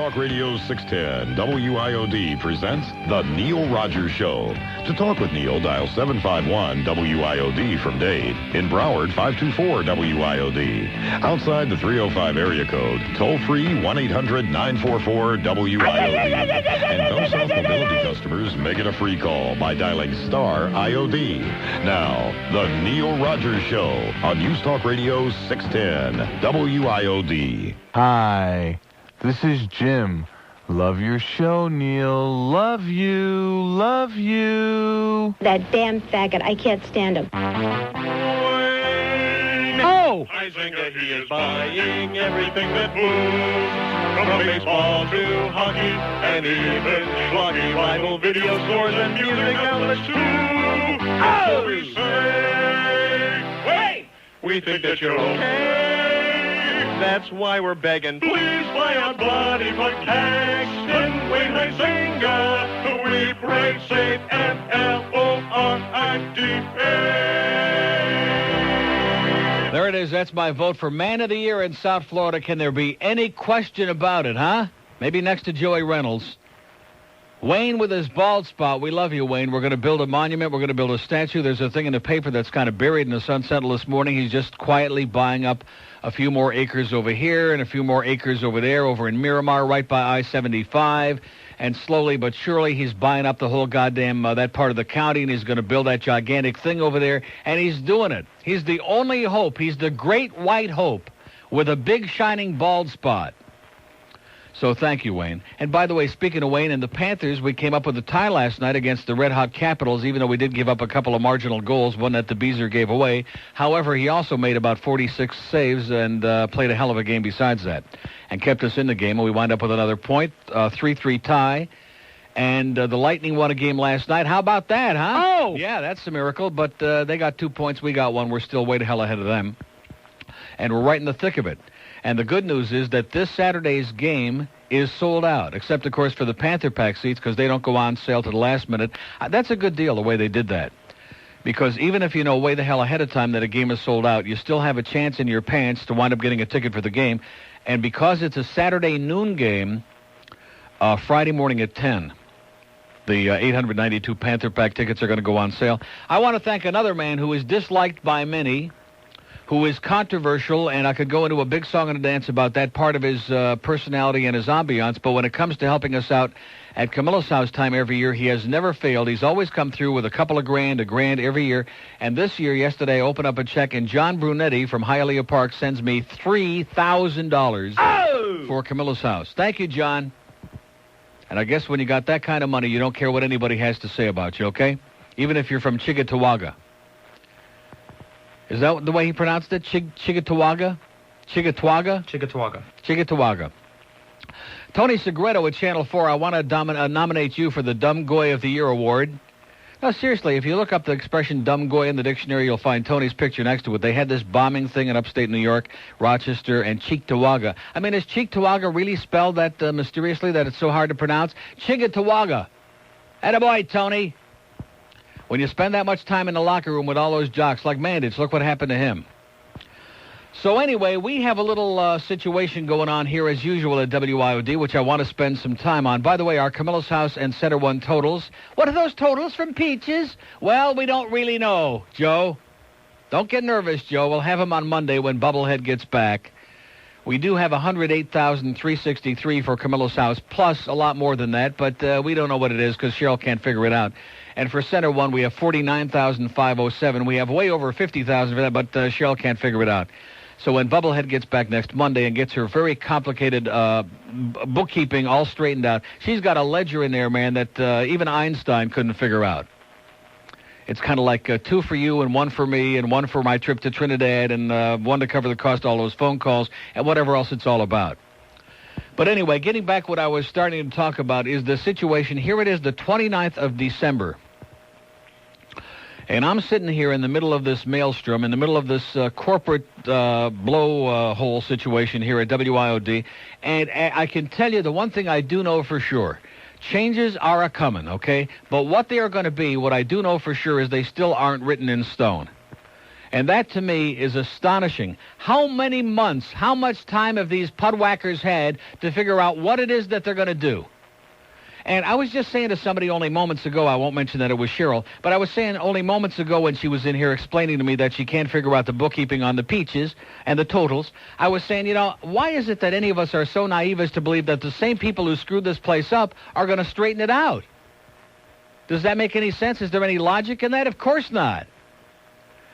Talk Radio 610, WIOD presents The Neil Rogers Show. To talk with Neil, dial 751-WIOD from Dade. In Broward, 524-WIOD. Outside the 305 area code, toll-free 1-800-944-WIOD. And those South Mobility customers make it a free call by dialing star IOD. Now, The Neil Rogers Show on News Talk Radio 610, WIOD. Hi, this is Jim. Love your show, Neil. Love you. Love you. That damn faggot. I can't stand him. Oh! I think that he is buying everything that moves. From baseball to hockey and even schlocky rival video stores and music outlets too. Oh! So we say, wait! We think that you're okay. That's why we're begging. Please buy a body protection. Wait, I sing we pray safe FLORIDA. There it is. That's my vote for Man of the Year in South Florida. Can there be any question about it, huh? Maybe next to Joey Reynolds. Wayne with his bald spot. We love you, Wayne. We're going to build a monument. We're going to build a statue. There's a thing in the paper that's kind of buried in the Sun Sentinel this morning. He's just quietly buying up a few more acres over here and a few more acres over there, over in Miramar, right by I-75. And slowly but surely, he's buying up the whole goddamn, that part of the county, and he's going to build that gigantic thing over there. And he's doing it. He's the only hope. He's the great white hope with a big shining bald spot. So thank you, Wayne. And by the way, speaking of Wayne and the Panthers, we came up with a tie last night against the red-hot Capitals, even though we did give up a couple of marginal goals, one that the Beezer gave away. However, he also made about 46 saves and played a hell of a game besides that and kept us in the game, and we wind up with another point, 3-3 tie. And the Lightning won a game last night. How about that, huh? Oh! Yeah, that's a miracle, but they got 2 points. We got one. We're still way the hell ahead of them. And we're right in the thick of it. And the good news is that this Saturday's game is sold out, except, of course, for the Panther Pax seats because they don't go on sale to the last minute. That's a good deal, the way they did that. Because even if you know way the hell ahead of time that a game is sold out, you still have a chance in your pants to wind up getting a ticket for the game. And because it's a Saturday noon game, Friday morning at 10, the 892 Panther Pack tickets are going to go on sale. I want to thank another man who is disliked by many, who is controversial, and I could go into a big song and a dance about that part of his personality and his ambiance, but when it comes to helping us out at Camilla's house time every year, he has never failed. He's always come through with a couple of grand, a grand every year, and this year, yesterday, I opened up a check, and John Brunetti from Hialeah Park sends me $3,000 for Camilla's house. Thank you, John. And I guess when you got that kind of money, you don't care what anybody has to say about you, okay? Even if you're from Chickasaw. Is that the way he pronounced it? Chickasaw? Chickasaw. Tony Segreto at Channel 4, I want to nominate you for the Dumb Goy of the Year award. No, seriously, if you look up the expression dumb goy in the dictionary, you'll find Tony's picture next to it. They had this bombing thing in upstate New York, Rochester, and Cheektowaga. I mean, is Cheektowaga really spelled that mysteriously that it's so hard to pronounce? Chickasaw. Attaboy, Tony. When you spend that much time in the locker room with all those jocks like Mandich, look what happened to him. So anyway, we have a little situation going on here as usual at WIOD, which I want to spend some time on. By the way, our Camilla's House and Center One totals. What are those totals from Peaches? Well, we don't really know, Joe. Don't get nervous, Joe. We'll have him on Monday when Bubblehead gets back. We do have 108,363 for Camilla's House, plus a lot more than that, but we don't know what it is because Cheryl can't figure it out. And for Center One, we have 49,507. We have way over 50,000 for that, but Cheryl can't figure it out. So when Bubblehead gets back next Monday and gets her very complicated bookkeeping all straightened out, she's got a ledger in there, man, that even Einstein couldn't figure out. It's kind of like 2 for you and 1 for me and 1 for my trip to Trinidad and 1 to cover the cost of all those phone calls and whatever else it's all about. But anyway, getting back what I was starting to talk about is the situation. Here it is, the 29th of December. And I'm sitting here in the middle of this maelstrom, in the middle of this corporate blowhole situation here at WIOD. And I can tell you the one thing I do know for sure. Changes are a-coming, okay? But what they are going to be, what I do know for sure is they still aren't written in stone. And that, to me, is astonishing. How many months, how much time have these pudwhackers had to figure out what it is that they're going to do? And I was just saying to somebody only moments ago, I won't mention that it was Cheryl, but I was saying only moments ago when she was in here explaining to me that she can't figure out the bookkeeping on the peaches and the totals, I was saying, why is it that any of us are so naive as to believe that the same people who screwed this place up are going to straighten it out? Does that make any sense? Is there any logic in that? Of course not.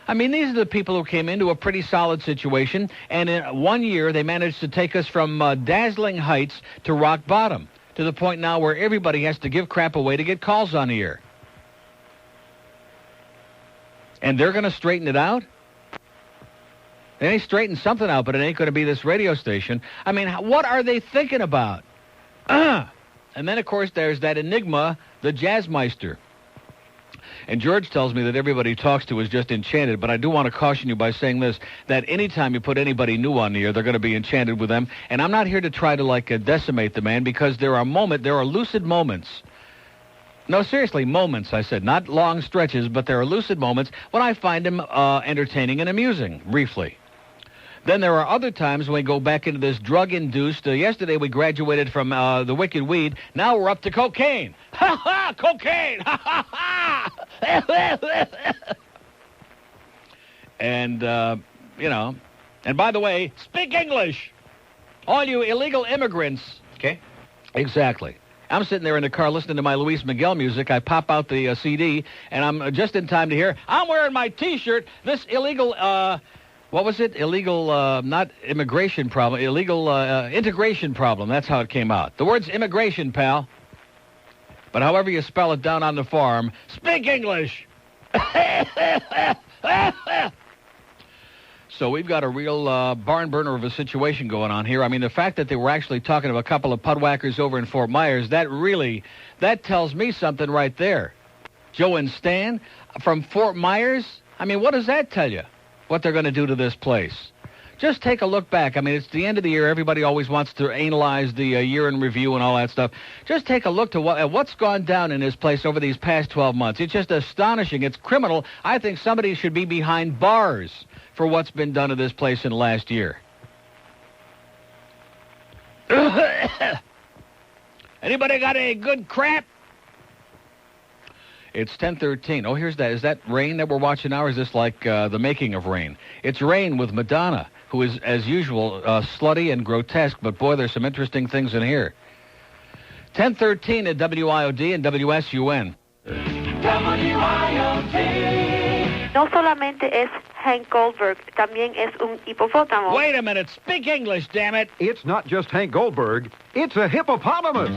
I mean, these are the people who came into a pretty solid situation, and in 1 year they managed to take us from dazzling heights to rock bottom, to the point now where everybody has to give crap away to get calls on the air. And they're going to straighten it out? They ain't straighten something out, but it ain't going to be this radio station. I mean, what are they thinking about? And then, of course, there's that enigma, the Jazzmeister. And George tells me that everybody he talks to is just enchanted, but I do want to caution you by saying this, that anytime you put anybody new on the air, they're going to be enchanted with them. And I'm not here to try to, decimate the man, because there are lucid moments. No, seriously, moments, I said. Not long stretches, but there are lucid moments when I find him entertaining and amusing, briefly. Then there are other times when we go back into this drug-induced. Yesterday we graduated from the wicked weed. Now we're up to cocaine. Ha ha! Cocaine! Ha ha ha! And, and by the way, speak English. All you illegal immigrants. Okay. Exactly. I'm sitting there in the car listening to my Luis Miguel music. I pop out the CD, and I'm just in time to hear, I'm wearing my T-shirt. This illegal... what was it? Illegal, not immigration problem, illegal integration problem. That's how it came out. The word's immigration, pal. But however you spell it down on the farm, speak English. So we've got a real barn burner of a situation going on here. I mean, the fact that they were actually talking to a couple of pudwhackers over in Fort Myers, that tells me something right there. Joe and Stan from Fort Myers, I mean, what does that tell you? What they're going to do to this place. Just take a look back. I mean, it's the end of the year. Everybody always wants to analyze the year in review and all that stuff. Just take a look at what's gone down in this place over these past 12 months. It's just astonishing. It's criminal. I think somebody should be behind bars for what's been done to this place in the last year. Anybody got any good crap? It's 10:13. Oh, here's that. Is that Rain that we're watching now, or is this like the making of Rain? It's Rain with Madonna, who is, as usual, slutty and grotesque, but boy, there's some interesting things in here. 10:13 at WIOD and WSUN. WIOD. No solamente es Hank Goldberg, también es un hipopótamo. Wait a minute. Speak English, damn it. It's not just Hank Goldberg. It's a hippopotamus.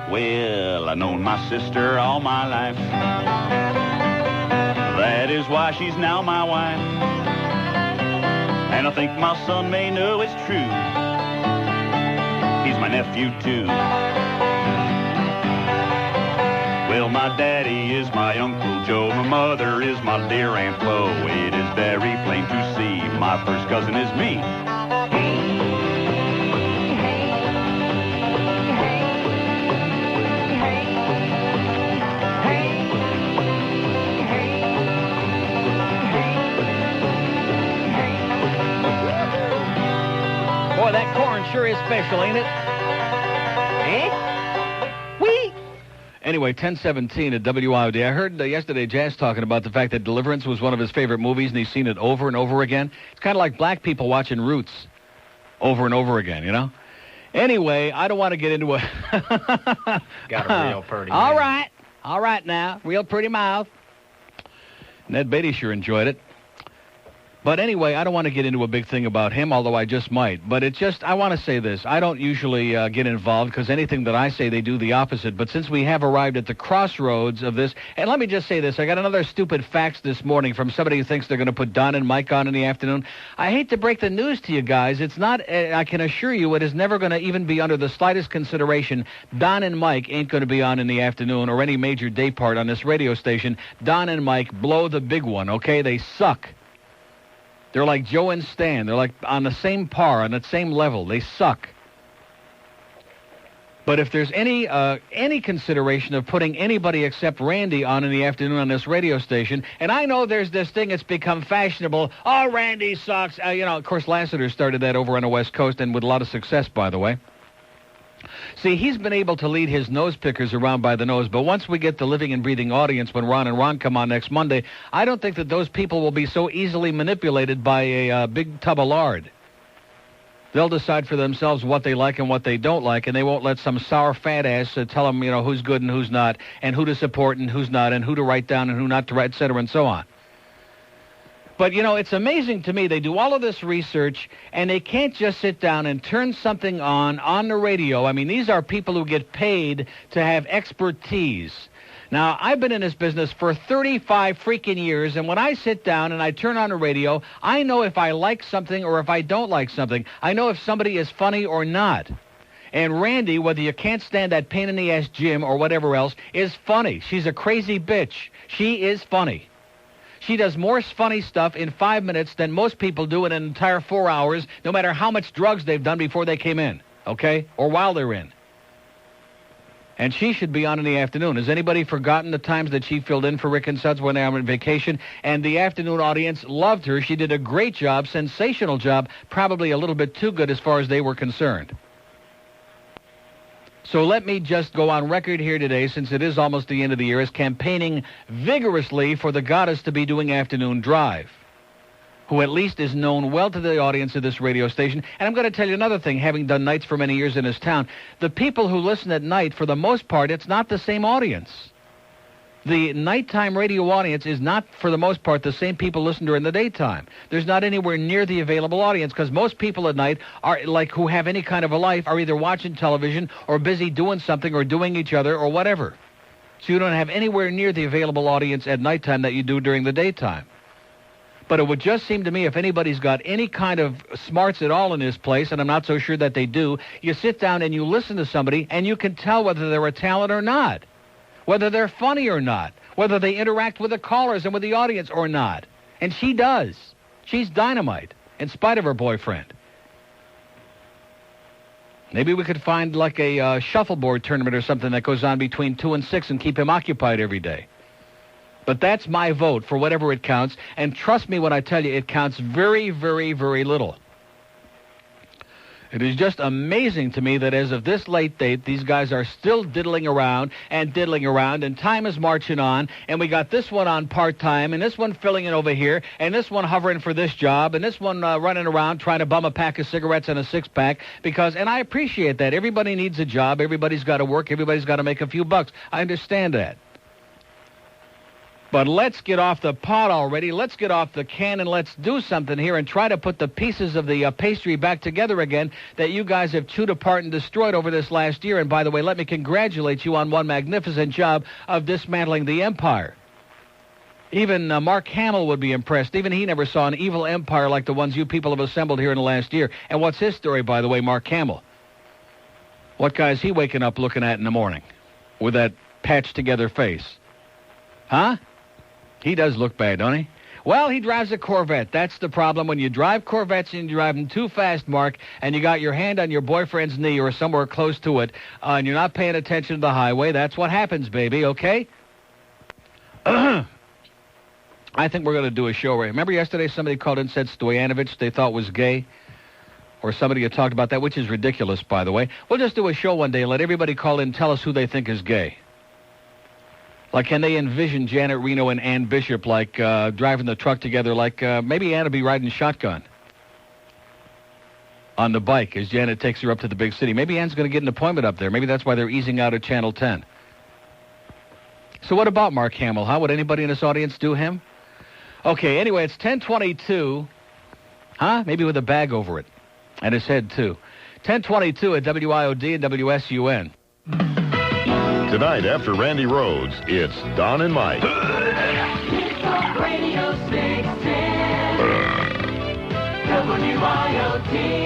Well, I've known my sister all my life. That is why she's now my wife. And I think my son may know it's true. He's my nephew, too. Well, my daddy is my Uncle Joe. My mother is my dear Aunt Flo. It is very plain to see my first cousin is me. Boy, that corn sure is special, ain't it? Eh? Wee! Anyway, 10:17 at WIOD. I heard yesterday Jazz talking about the fact that Deliverance was one of his favorite movies, and he's seen it over and over again. It's kind of like black people watching Roots over and over again, you know? Anyway, I don't want to get into a... Got a real pretty All man. right now. Real pretty mouth. Ned Beatty sure enjoyed it. But anyway, I don't want to get into a big thing about him, although I just might. But I want to say this. I don't usually get involved because anything that I say, they do the opposite. But since we have arrived at the crossroads of this, and let me just say this. I got another stupid fax this morning from somebody who thinks they're going to put Don and Mike on in the afternoon. I hate to break the news to you guys. It's not, I can assure you, it is never going to even be under the slightest consideration. Don and Mike ain't going to be on in the afternoon or any major day part on this radio station. Don and Mike blow the big one, okay? They suck. They're like Joe and Stan. They're like on the same par, on the same level. They suck. But if there's any consideration of putting anybody except Randy on in the afternoon on this radio station, and I know there's this thing that's become fashionable, oh, Randy sucks. Of course, Lassiter started that over on the West Coast, and with a lot of success, by the way. See, he's been able to lead his nose pickers around by the nose, but once we get the living and breathing audience when Ron and Ron come on next Monday, I don't think that those people will be so easily manipulated by a big tub of lard. They'll decide for themselves what they like and what they don't like, and they won't let some sour fat ass tell them, who's good and who's not, and who to support and who's not, and who to write down and who not to write, et cetera, and so on. But, it's amazing to me. They do all of this research, and they can't just sit down and turn something on the radio. I mean, these are people who get paid to have expertise. Now, I've been in this business for 35 freaking years, and when I sit down and I turn on the radio, I know if I like something or if I don't like something. I know if somebody is funny or not. And Randy, whether you can't stand that pain-in-the-ass Jim or whatever else, is funny. She's a crazy bitch. She is funny. She does more funny stuff in 5 minutes than most people do in an entire 4 hours, no matter how much drugs they've done before they came in, okay, or while they're in. And she should be on in the afternoon. Has anybody forgotten the times that she filled in for Rick and Suds when they were on vacation? And the afternoon audience loved her. She did a great job, sensational job, probably a little bit too good as far as they were concerned. So let me just go on record here today, since it is almost the end of the year, as campaigning vigorously for the goddess to be doing afternoon drive, who at least is known well to the audience of this radio station. And I'm going to tell you another thing, having done nights for many years in this town. The people who listen at night, for the most part, it's not the same audience. The nighttime radio audience is not, for the most part, the same people listen during the daytime. There's not anywhere near the available audience, because most people at night are, who have any kind of a life, are either watching television or busy doing something or doing each other or whatever. So you don't have anywhere near the available audience at nighttime that you do during the daytime. But it would just seem to me, if anybody's got any kind of smarts at all in this place, and I'm not so sure that they do, you sit down and you listen to somebody, and you can tell whether they're a talent or not, whether they're funny or not, whether they interact with the callers and with the audience or not. And she does. She's dynamite, in spite of her boyfriend. Maybe we could find like a shuffleboard tournament or something that goes on between 2 and 6 and keep him occupied every day. But that's my vote for whatever it counts. And trust me when I tell you, it counts very, very, very little. It is just amazing to me that as of this late date, these guys are still diddling around, and time is marching on, and we got this one on part-time, and this one filling in over here, and this one hovering for this job, and this one running around trying to bum a pack of cigarettes and a six-pack, and I appreciate that. Everybody needs a job. Everybody's got to work. Everybody's got to make a few bucks. I understand that. But let's get off the pot already. Let's get off the can and let's do something here and try to put the pieces of the pastry back together again that you guys have chewed apart and destroyed over this last year. And by the way, let me congratulate you on one magnificent job of dismantling the empire. Even Mark Hamill would be impressed. Even he never saw an evil empire like the ones you people have assembled here in the last year. And what's his story, by the way, Mark Hamill? What guy is he waking up looking at in the morning with that patched-together face? Huh? He does look bad, don't he? Well, he drives a Corvette. That's the problem. When you drive Corvettes and you drive them too fast, Mark, and you got your hand on your boyfriend's knee or somewhere close to it, and you're not paying attention to the highway, that's what happens, baby, okay? I think we're going to do a show. Remember yesterday somebody called in and said Stoyanovich they thought was gay? Or somebody had talked about that, which is ridiculous, by the way. We'll just do a show one day and let everybody call in and tell us who they think is gay. Like, can they envision Janet Reno and Ann Bishop, driving the truck together, maybe Ann will be riding shotgun on the bike as Janet takes her up to the big city. Maybe Ann's going to get an appointment up there. Maybe that's why they're easing out at Channel 10. So what about Mark Hamill, huh? Would anybody in this audience do him? Okay, anyway, it's 10:22. Huh? Maybe with a bag over it. And his head, too. 10:22 at WIOD and WSUN. Tonight, after Randi Rhodes, it's Don and Mike. Radio 610 WIOD.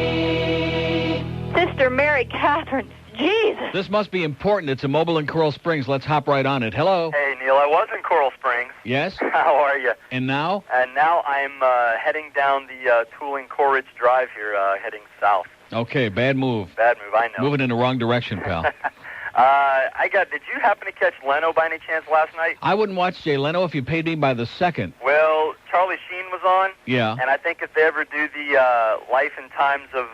Sister Mary Catherine, Jesus. This must be important. It's a mobile in Coral Springs. Let's hop right on it. Hello. Hey, Neil, I was in Coral Springs. Yes? How are you? And now? And now I'm heading down the Tooling Coleridge Drive here, heading south. Okay, bad move. Bad move, I know. Moving in the wrong direction, pal. Did you happen to catch Leno by any chance last night? I wouldn't watch Jay Leno if you paid me by the second. Well, Charlie Sheen was on. Yeah. And I think if they ever do the Life and Times of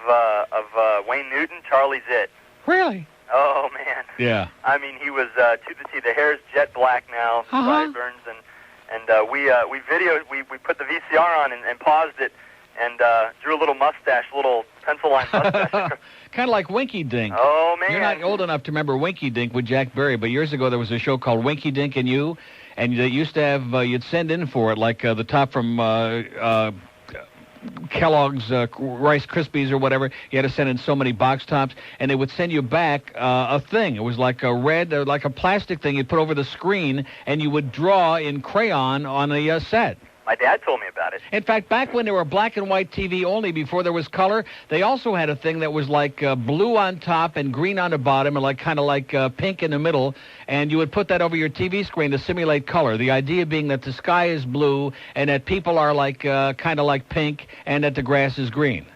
Wayne Newton, Charlie's it. Really? Oh, man. Yeah. I mean, he was to the T. The hair's jet black now, sideburns, and we put the VCR on and paused it and drew a little mustache, a little pencil line mustache. Kind of like Winky Dink. Oh, man. You're not old enough to remember Winky Dink with Jack Berry, but years ago there was a show called Winky Dink and You, and they used to have, you'd send in for it, like the top from Kellogg's Rice Krispies or whatever. You had to send in so many box tops, and they would send you back a thing. It was like a red, like a plastic thing you'd put over the screen, and you would draw in crayon on a set. My dad told me about it. In fact, back when there were black and white TV only, before there was color, they also had a thing that was like blue on top and green on the bottom, and like kind of like pink in the middle, and you would put that over your TV screen to simulate color. The idea being that the sky is blue and that people are like kind of like pink and that the grass is green.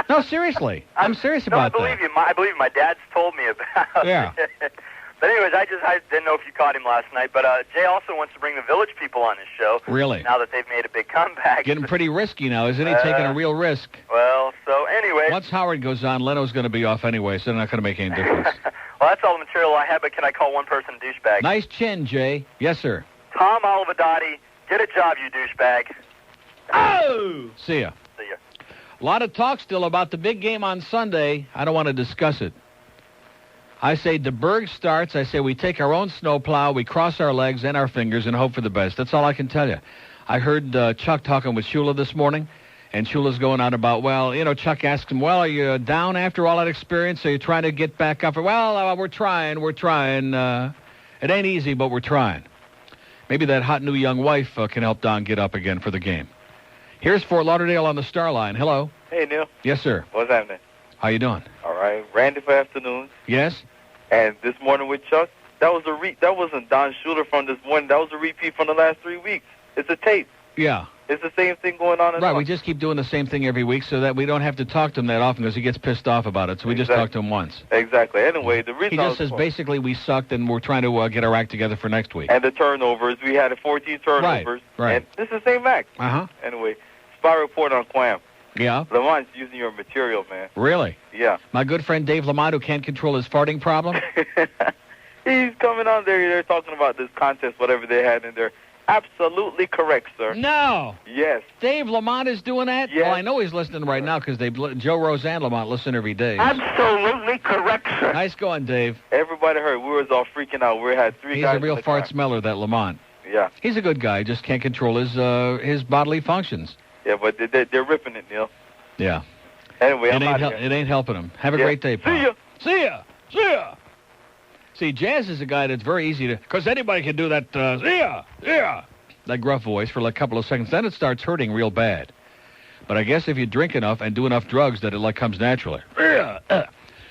No, seriously. I'm serious about that. I believe you. My dad's told me about Yeah. it. But anyways, I didn't know if you caught him last night. But Jay also wants to bring the Village People on his show. Really? Now that they've made a big comeback. Getting pretty risky now, isn't he? Taking a real risk. Well, so anyway. Once Howard goes on, Leno's going to be off anyway, so they're not going to make any difference. Well, that's all the material I have, but can I call one person a douchebag? Nice chin, Jay. Yes, sir. Tom Olivadotti, get a job, you douchebag. Oh! See ya. See ya. A lot of talk still about the big game on Sunday. I don't want to discuss it. I say DeBerg starts. I say we take our own snowplow, we cross our legs and our fingers and hope for the best. That's all I can tell you. I heard Chuck talking with Shula this morning, and Shula's going on about, well, you know, Chuck asked him, well, are you down after all that experience? Are you trying to get back up? Well, we're trying. It ain't easy, but we're trying. Maybe that hot new young wife can help Don get up again for the game. Here's Fort Lauderdale on the Star Line. Hello. Hey, Neil. Yes, sir. What's happening? How you doing? All right. Randy for afternoons. Yes? And this morning with Chuck, that wasn't Don Shula from this morning. That was a repeat from the last 3 weeks. It's a tape. Yeah. It's the same thing going on. Right, we just keep doing the same thing every week so that we don't have to talk to him that often because he gets pissed off about it. So we just talk to him once. Exactly. Anyway, the reason he just says basically we sucked and we're trying to get our act together for next week. And the turnovers, we had 14 turnovers. Right. And this is the same act. Uh-huh. Anyway, spy report on Quam. Yeah. Lamont's using your material, man. Really? Yeah. My good friend Dave Lamont, who can't control his farting problem? He's coming on there. They're talking about this contest, whatever they had in there. Absolutely correct, sir. No. Yes. Dave Lamont is doing that? Yes. Well, I know he's listening right now because Joe Roseanne Lamont listen every day. Absolutely correct, sir. Nice going, Dave. Everybody heard. We was all freaking out. We had three guys. He's a real fart smeller, that Lamont. Yeah. He's a good guy. Just can't control his bodily functions. Yeah, but they're ripping it, Neil. Yeah. Anyway, it ain't helping him. Have a great day, pal. See ya. See ya. See ya. See, Jazz is a guy that's very easy to... Because anybody can do that, see ya. See ya. That gruff voice for like a couple of seconds. Then it starts hurting real bad. But I guess if you drink enough and do enough drugs that it like comes naturally.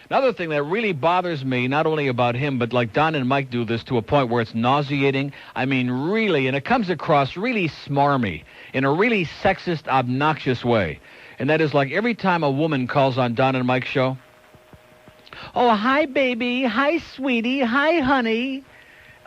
Another thing that really bothers me, not only about him, but like Don and Mike do this to a point where it's nauseating. I mean, really, and it comes across really smarmy in a really sexist, obnoxious way. And that is like every time a woman calls on Don and Mike's show. Oh, hi, baby. Hi, sweetie. Hi, honey.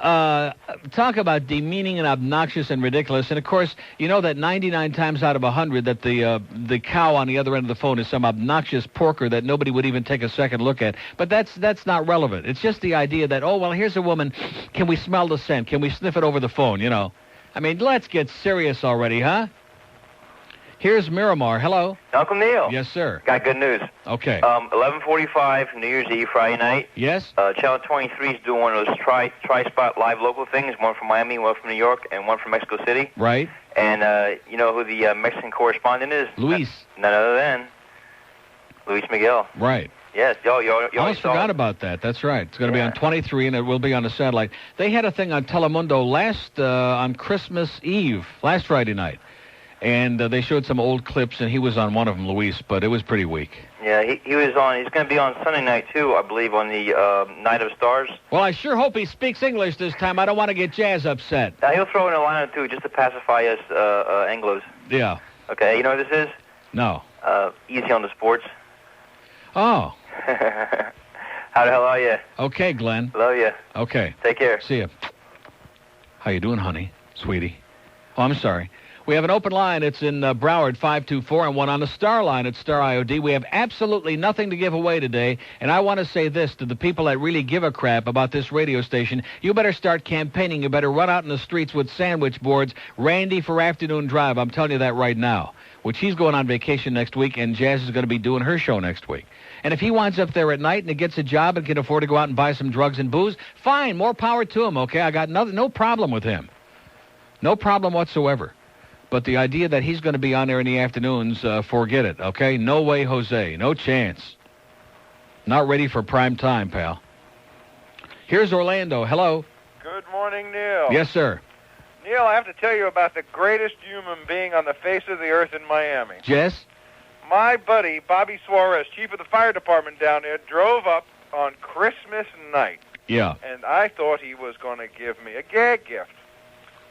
Talk about demeaning and obnoxious and ridiculous. And, of course, you know that 99 times out of 100 that the cow on the other end of the phone is some obnoxious porker that nobody would even take a second look at. But that's not relevant. It's just the idea that, oh, well, here's a woman. Can we smell the scent? Can we sniff it over the phone, you know? I mean, let's get serious already, huh? Here's Miramar. Hello. Uncle Neil. Yes, sir. Got good news. Okay. 11:45 New Year's Eve, Friday night. Yes. Channel 23 is doing one of those tri-spot live local things. One from Miami, one from New York, and one from Mexico City. Right. And you know who the Mexican correspondent is? Luis. None other than Luis Miguel. Right. Yes. You I almost forgot about that. That's right. It's going to be on 23, and it will be on the satellite. They had a thing on Telemundo on Christmas Eve, last Friday night. And they showed some old clips, and he was on one of them, Luis, but it was pretty weak. Yeah, he was on. He's going to be on Sunday night, too, I believe, on the Night of Stars. Well, I sure hope he speaks English this time. I don't want to get Jazz upset. He'll throw in a line or two just to pacify us Anglos. Yeah. Okay, you know what this is? No. Easy on the sports. Oh. How the hell are you? Okay, Glenn. Love you. Okay. Take care. See ya. How you doing, honey? Sweetie. Oh, I'm sorry. We have an open line. It's in Broward, 524, and one on the Star line at Star IOD. We have absolutely nothing to give away today, and I want to say this to the people that really give a crap about this radio station. You better start campaigning. You better run out in the streets with sandwich boards. Randy for afternoon drive. I'm telling you that right now. Which he's going on vacation next week, and Jazz is going to be doing her show next week. And if he winds up there at night and he gets a job and can afford to go out and buy some drugs and booze, fine, more power to him, okay? I got no problem with him. No problem whatsoever. But the idea that he's going to be on there in the afternoons, forget it, okay? No way, Jose. No chance. Not ready for prime time, pal. Here's Orlando. Hello. Good morning, Neil. Yes, sir. Neil, I have to tell you about the greatest human being on the face of the earth in Miami. Jess? My buddy, Bobby Suarez, chief of the fire department down there, drove up on Christmas night. Yeah. And I thought he was going to give me a gag gift.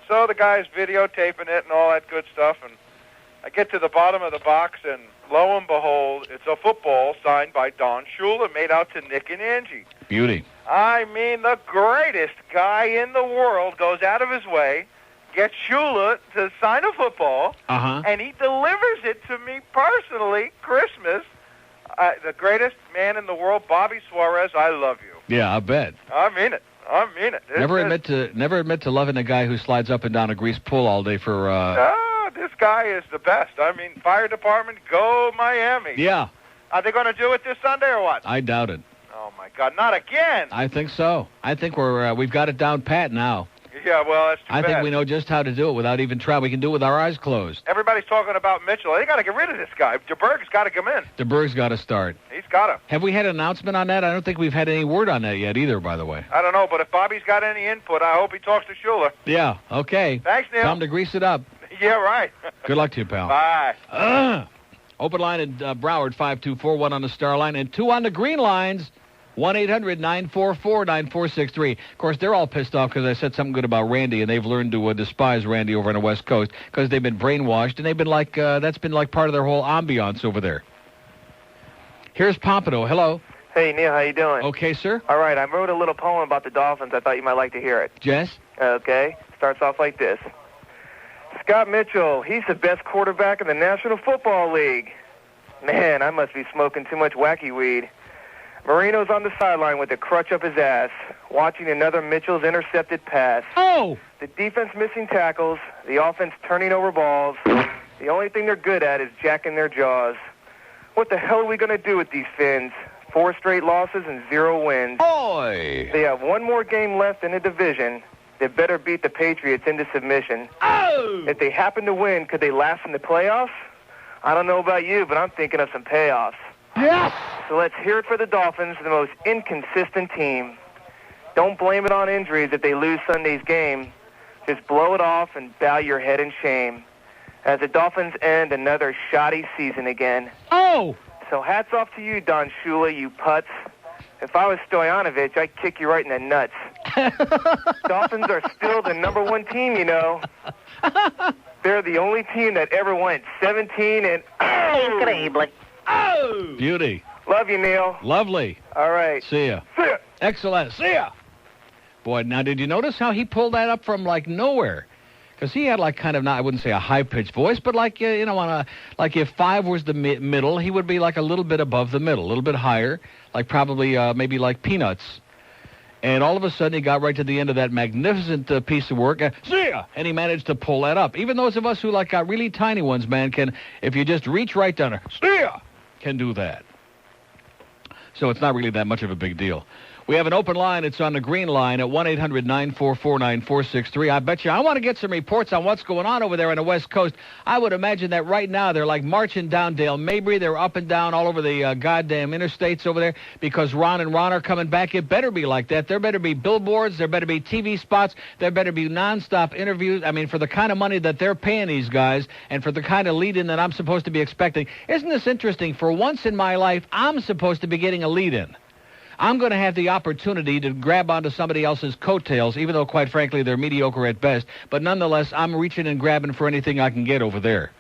So the guy's videotaping it and all that good stuff, and I get to the bottom of the box, and lo and behold, it's a football signed by Don Shula, made out to Nick and Angie. Beauty. I mean, the greatest guy in the world goes out of his way, gets Shula to sign a football, and he delivers it to me personally, Christmas. The greatest man in the world, Bobby Suarez, I love you. Yeah, I bet. I mean it. I mean it. Never admit to loving a guy who slides up and down a grease pool all day for... this guy is the best. I mean, fire department, go Miami. Yeah. Are they going to do it this Sunday or what? I doubt it. Oh, my God, not again. I think so. I think we've got it down pat now. Yeah, well, that's too bad. I think we know just how to do it without even trying. We can do it with our eyes closed. Everybody's talking about Mitchell. They got to get rid of this guy. DeBerg's got to come in. DeBerg's got to start. He's got to. Have we had an announcement on that? I don't think we've had any word on that yet either, by the way. I don't know, but if Bobby's got any input, I hope he talks to Shula. Yeah, okay. Thanks, Neil. Time to grease it up. Yeah, right. Good luck to you, pal. Bye. Open line in Broward, 524, one on the Star line, and two on the green lines. 1-800-944-9463. Of course, they're all pissed off because I said something good about Randy, and they've learned to despise Randy over on the West Coast because they've been brainwashed, and they've been like, that's been like part of their whole ambiance over there. Here's Pompano. Hello. Hey, Neil, how you doing? Okay, sir. All right, I wrote a little poem about the Dolphins. I thought you might like to hear it. Jess? Okay. Starts off like this. Scott Mitchell, he's the best quarterback in the National Football League. Man, I must be smoking too much wacky weed. Marino's on the sideline with a crutch up his ass, watching another Mitchell's intercepted pass. Oh! The defense missing tackles, the offense turning over balls. The only thing they're good at is jacking their jaws. What the hell are we going to do with these Finns? 4 straight losses and 0 wins. Oy! They have one more game left in the division. They better beat the Patriots into submission. Oh! If they happen to win, could they last in the playoffs? I don't know about you, but I'm thinking of some payoffs. Yes! So let's hear it for the Dolphins, the most inconsistent team. Don't blame it on injuries if they lose Sunday's game. Just blow it off and bow your head in shame. As the Dolphins end another shoddy season again. Oh! So hats off to you, Don Shula, you putz. If I was Stoyanovich, I'd kick you right in the nuts. Dolphins are still the number 1 team, you know. They're the only team that ever went 17 and... Oh! Increíble. Oh! Beauty. Love you, Neil. Lovely. All right. See ya. See ya. Excellent. See ya. Boy, now did you notice how he pulled that up from like nowhere? Because he had like kind of, not, I wouldn't say a high-pitched voice, but like, you know, on a, like if 5 was the middle, he would be like a little bit above the middle, a little bit higher, like probably maybe like Peanuts. And all of a sudden he got right to the end of that magnificent piece of work. See ya! And he managed to pull that up. Even those of us who like got really tiny ones, man, can, if you just reach right down there, see ya! Can do that. So it's not really that much of a big deal. We have an open line. It's on the green line at 1-800-944-9463. I bet you I want to get some reports on what's going on over there on the West Coast. I would imagine that right now they're like marching down Dale Mabry. They're up and down all over the goddamn interstates over there because Ron and Ron are coming back. It better be like that. There better be billboards. There better be TV spots. There better be nonstop interviews. I mean, for the kind of money that they're paying these guys and for the kind of lead-in that I'm supposed to be expecting. Isn't this interesting? For once in my life, I'm supposed to be getting a lead-in. I'm going to have the opportunity to grab onto somebody else's coattails, even though, quite frankly, they're mediocre at best. But nonetheless, I'm reaching and grabbing for anything I can get over there.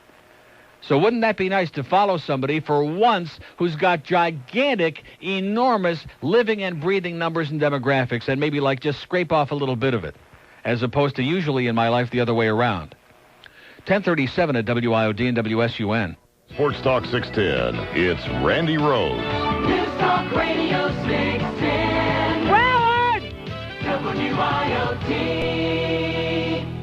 So wouldn't that be nice to follow somebody for once who's got gigantic, enormous living and breathing numbers and demographics and maybe like just scrape off a little bit of it, as opposed to usually in my life the other way around. 1037 at WIOD and WSUN. Sports Talk 610. It's Randi Rhodes. News Talk Radio 610. Broward! WIOD.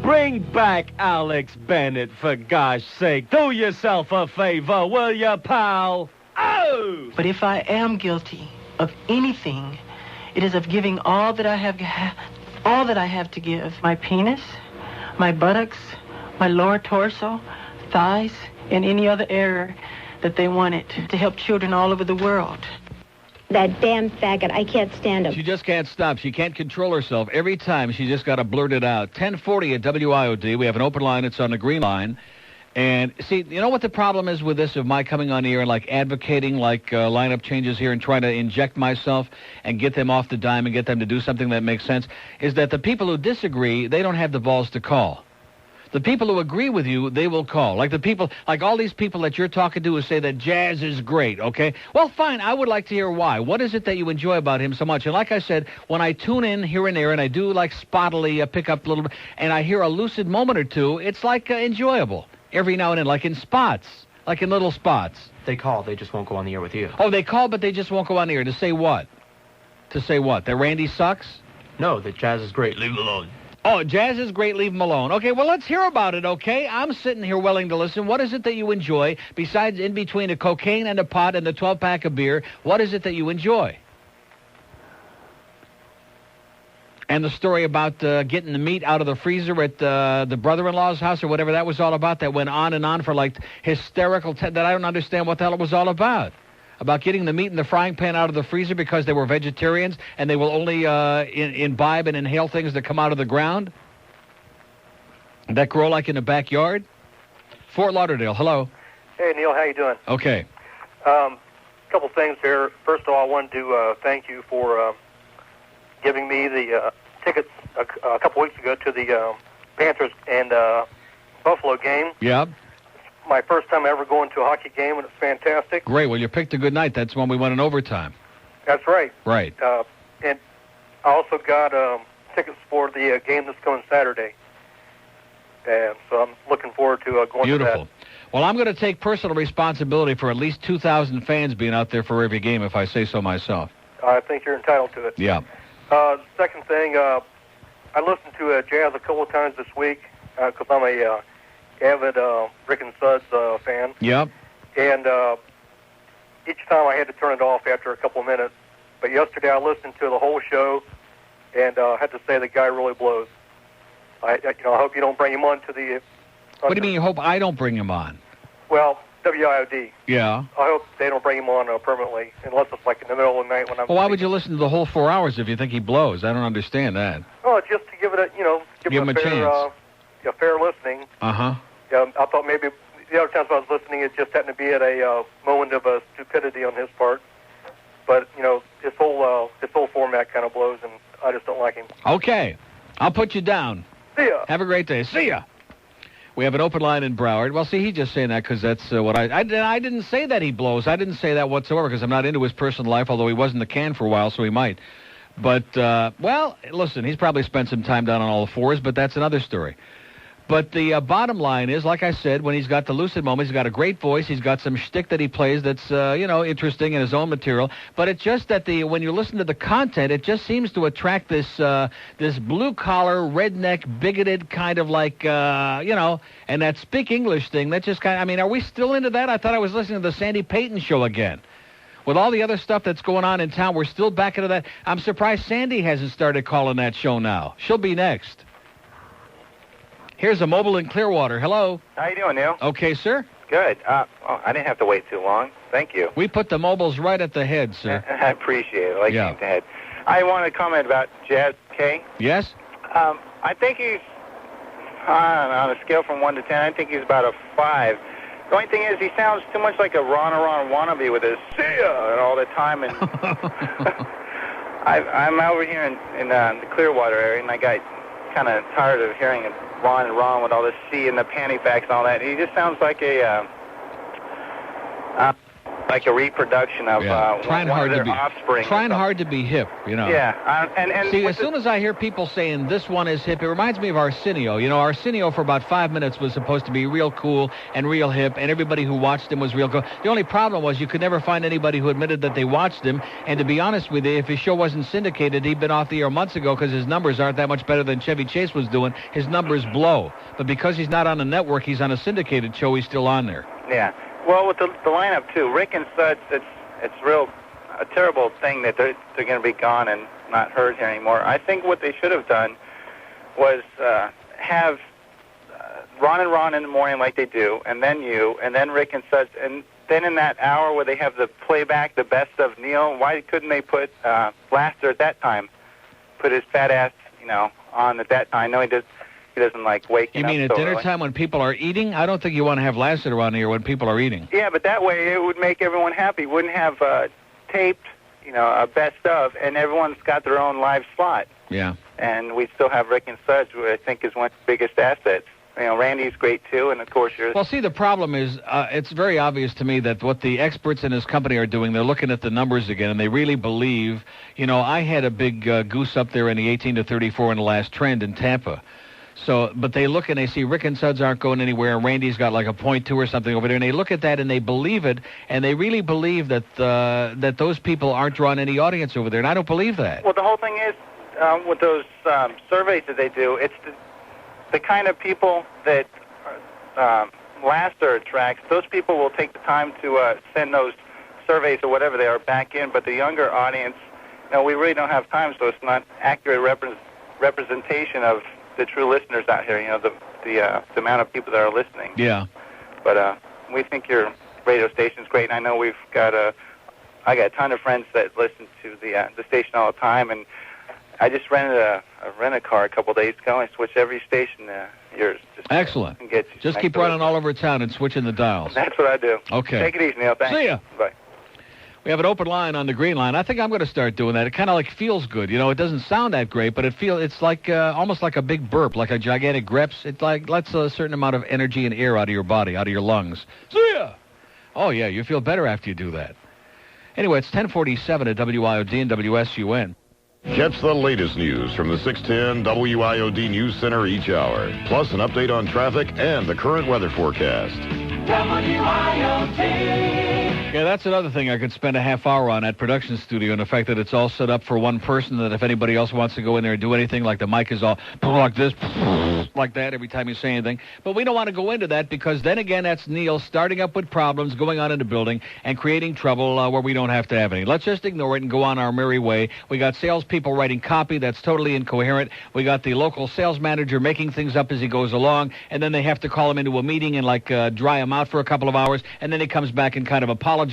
Bring back Alex Bennett, for gosh sake. Do yourself a favor, will you, pal? Oh! But if I am guilty of anything, it is of giving all that I have to give. My penis, my buttocks, my lower torso, thighs, and any other area that they wanted to help children all over the world. That damn faggot. I can't stand him. She just can't stop. She can't control herself. Every time she just got to blurt it out. 1040 at WIOD. We have an open line. It's on the green line. And see, you know what the problem is with this of my coming on here and like advocating like lineup changes here and trying to inject myself and get them off the dime and get them to do something that makes sense is that the people who disagree, they don't have the balls to call. The people who agree with you, they will call. Like the people, like all these people that you're talking to who say that jazz is great, okay? Well, fine, I would like to hear why. What is it that you enjoy about him so much? And like I said, when I tune in here and there and I do like spottily pick up a little bit and I hear a lucid moment or two, it's like enjoyable every now and then, like in spots, like in little spots. They call, they just won't go on the air with you. Oh, they call, but they just won't go on the air. To say what? To say what? That Randy sucks? No, that jazz is great. Leave him alone. Oh, jazz is great. Leave him alone. Okay, well, let's hear about it, okay? I'm sitting here willing to listen. What is it that you enjoy besides in between a cocaine and a pot and the 12-pack of beer? What is it that you enjoy? And the story about getting the meat out of the freezer at the brother-in-law's house or whatever that was all about that went on and on for like hysterical that I don't understand what the hell it was all about. About getting the meat in the frying pan out of the freezer because they were vegetarians and they will only imbibe and inhale things that come out of the ground that grow like in the backyard. Fort Lauderdale, hello. Hey, Neil, how you doing? Okay. Couple things here. First of all, I wanted to thank you for giving me the tickets a couple weeks ago to the Panthers and Buffalo game. Yeah. My first time ever going to a hockey game, and it's fantastic. Great. Well, you picked a good night. That's when we went in overtime. That's right. Right. And I also got tickets for the game this coming Saturday. And so I'm looking forward to going Beautiful. to that. Well, I'm going to take personal responsibility for at least 2,000 fans being out there for every game, if I say so myself. I think you're entitled to it. Yeah. Second thing, I listened to jazz a couple of times this week because I'm a avid Rick and Suds fan. Yep. And each time I had to turn it off after a couple of minutes. But yesterday I listened to the whole show and had to say the guy really blows. I hope you don't bring him on to the... What do you mean you hope I don't bring him on? Well, WIOD. Yeah. I hope they don't bring him on permanently, unless it's like in the middle of the night when I'm... Well, why would you listen to the whole 4 hours if you think he blows? I don't understand that. Oh, just to give it a, give him a fair, chance. Fair listening. Uh-huh. I thought maybe the other times I was listening, it just happened to be at a moment of stupidity on his part. But, his whole format kind of blows, and I just don't like him. Okay. I'll put you down. See ya. Have a great day. See ya. We have an open line in Broward. Well, see, he's just saying that because that's what I didn't say that he blows. I didn't say that whatsoever because I'm not into his personal life, although he was in the can for a while, so he might. But, well, listen, he's probably spent some time down on all fours, but that's another story. But the bottom line is, like I said, when he's got the lucid moments, he's got a great voice. He's got some shtick that he plays that's, interesting in his own material. But it's just that when you listen to the content, it just seems to attract this blue-collar, redneck, bigoted kind of like, and that speak English thing. That just kind of, are we still into that? I thought I was listening to the Sandy Payton show again. With all the other stuff that's going on in town, we're still back into that. I'm surprised Sandy hasn't started calling that show now. She'll be next. Here's a mobile in Clearwater. Hello. How you doing, Neil? Okay, sir. Good. I didn't have to wait too long. Thank you. We put the mobiles right at the head, sir. I appreciate it. Being at the head. I want to comment about Jazz K. Yes? I think he's, on a scale from 1 to 10, I think he's about a 5. The only thing is he sounds too much like a Ron wannabe with his "see ya" and all the time. And I'm over here in the Clearwater area, and I got kind of tired of hearing Ron with all this C and the panty backs and all that. He just sounds like a like a reproduction of trying one hard of their to be offspring. Trying hard to be hip, you know. Yeah, and see, as soon as I hear people saying this one is hip, it reminds me of Arsenio. You know, Arsenio for about 5 minutes was supposed to be real cool and real hip, and everybody who watched him was real cool. The only problem was you could never find anybody who admitted that they watched him. And to be honest with you, if his show wasn't syndicated, he'd been off the air months ago because his numbers aren't that much better than Chevy Chase was doing. His numbers blow. But because he's not on a network, he's on a syndicated show, he's still on there. Yeah. Well, with the lineup, too, Rick and Suds, it's a terrible thing that they're going to be gone and not heard here anymore. I think what they should have done was have Ron and Ron in the morning like they do, and then you, and then Rick and Suds, and then in that hour where they have the playback, the best of Neil, why couldn't they put Laster at that time? Put his fat ass, on at that time. I know he doesn't like waking up. You mean at dinner time when people are eating? I don't think you want to have Lassiter around here when people are eating. Yeah, but that way it would make everyone happy. Wouldn't have taped, a best of, and everyone's got their own live slot. Yeah. And we still have Rick and Suds, who I think is one of the biggest assets. Randy's great, too, and, of course, you're... Well, see, the problem is it's very obvious to me that what the experts in his company are doing, they're looking at the numbers again, and they really believe... I had a big goose up there in the 18-34 in the last trend in Tampa. So, but they look and they see Rick and Suds aren't going anywhere, and Randy's got like a 0.2 or something over there, and they look at that and they believe it, and they really believe that that those people aren't drawing any audience over there, and I don't believe that. Well, the whole thing is, with those surveys that they do, it's the kind of people that Laster attracts. Those people will take the time to send those surveys or whatever they are back in, but the younger audience, we really don't have time, so it's not accurate representation of the true listeners out here, the amount of people that are listening. Yeah. But we think your radio station's great, and I know I got a ton of friends that listen to the station all the time, and I just rented a rent-a-car a couple of days ago. I switched every station yours. Excellent. Just keep running all over town and switching the dials. That's what I do. Okay. Take it easy, Neil. Thanks. See ya. Bye. We have an open line on the green line. I think I'm going to start doing that. It kind of like feels good. It doesn't sound that great, but it's like almost like a big burp, like a gigantic greps. It like lets a certain amount of energy and air out of your body, out of your lungs. See ya. Oh, yeah, you feel better after you do that. Anyway, it's 1047 at WIOD and WSUN. Catch the latest news from the 610 WIOD News Center each hour, plus an update on traffic and the current weather forecast. WIOD. Yeah, that's another thing I could spend a half hour on at production studio, and the fact that it's all set up for one person, that if anybody else wants to go in there and do anything, like the mic is all like this, like that every time you say anything. But we don't want to go into that because then again, that's Neil starting up with problems, going on in the building, and creating trouble where we don't have to have any. Let's just ignore it and go on our merry way. We got salespeople writing copy that's totally incoherent. We got the local sales manager making things up as he goes along, and then they have to call him into a meeting and dry him out for a couple of hours, and then he comes back and kind of apologizes.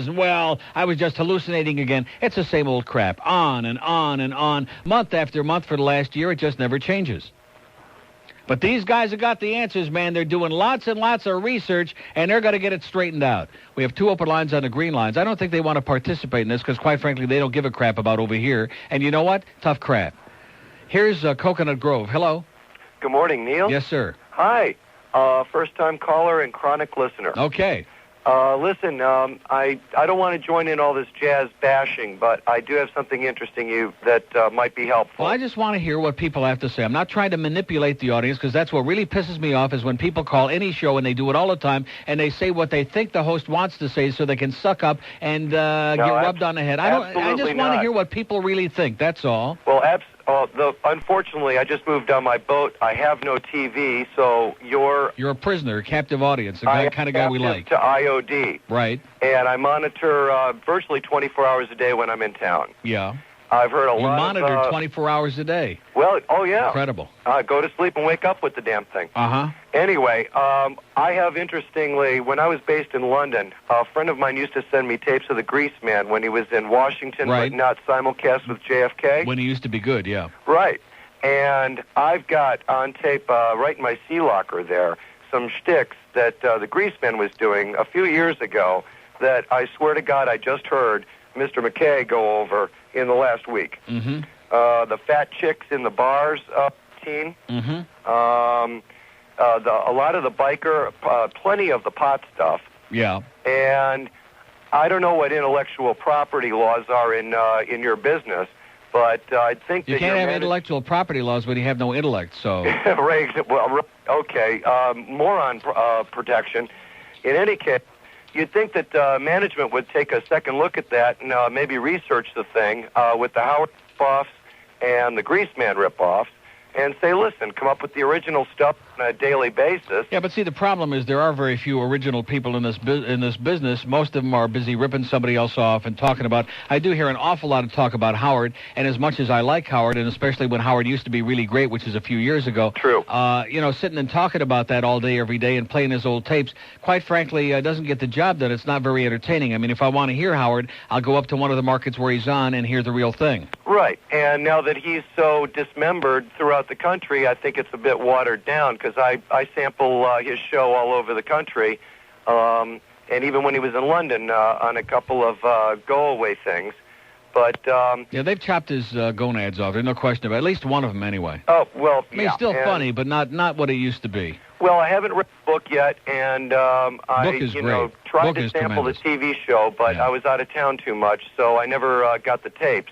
Well, I was just hallucinating again. It's the same old crap. On and on and on. Month after month for the last year, it just never changes. But these guys have got the answers, man. They're doing lots and lots of research, and they're going to get it straightened out. We have two open lines on the green lines. I don't think they want to participate in this because, quite frankly, they don't give a crap about over here. And you know what? Tough crap. Here's Coconut Grove. Hello. Good morning, Neil. Yes, sir. Hi. First-time caller and chronic listener. Okay. Listen, I don't want to join in all this jazz bashing, but I do have something interesting that might be helpful. Well, I just want to hear what people have to say. I'm not trying to manipulate the audience because that's what really pisses me off is when people call any show, and they do it all the time, and they say what they think the host wants to say so they can suck up and get rubbed on the head. I just want to hear what people really think. That's all. Well, unfortunately, I just moved on my boat. I have no TV, so you're a prisoner, a captive audience, the kind of guy we like. To IOD. Right. And I monitor virtually 24 hours a day when I'm in town. Yeah. I've heard a lot. You monitor 24 hours a day. Well, oh yeah. Incredible. Go to sleep and wake up with the damn thing. Uh-huh. Anyway, I have, interestingly, when I was based in London, a friend of mine used to send me tapes of the Grease Man when he was in Washington, right, but not simulcast with JFK. When he used to be good, yeah. Right. And I've got on tape, right in my sea locker there, some shticks that the Grease Man was doing a few years ago that I swear to God I just heard Mr. McKay go over in the last week. Mm-hmm. The fat chicks in the bars routine. Mm-hmm. A lot of the biker, plenty of the pot stuff. Yeah. And I don't know what intellectual property laws are in your business, but I think you can't have intellectual property laws when you have no intellect. So, right. Well, okay. Moron protection. In any case, you'd think that management would take a second look at that and maybe research the thing with the Howard ripoffs and the Greaseman ripoffs, and say, listen, come up with the original stuff on a daily basis. Yeah, but see, the problem is there are very few original people in this business. Most of them are busy ripping somebody else off and talking about. I do hear an awful lot of talk about Howard, and as much as I like Howard, and especially when Howard used to be really great, which is a few years ago. True. Sitting and talking about that all day, every day, and playing his old tapes, quite frankly, doesn't get the job done. It's not very entertaining. I mean, if I want to hear Howard, I'll go up to one of the markets where he's on and hear the real thing. Right, and now that he's so dismembered throughout the country, I think it's a bit watered down, because I sample his show all over the country, and even when he was in London on a couple of go-away things. But yeah, they've chopped his gonads off. There's no question about it. At least one of them, anyway. Oh, well, I mean, it's still funny, but not what it used to be. Well, I haven't read the book yet, and book is great. tried book to is sample tremendous. the TV show, but I was out of town too much, so I never got the tapes.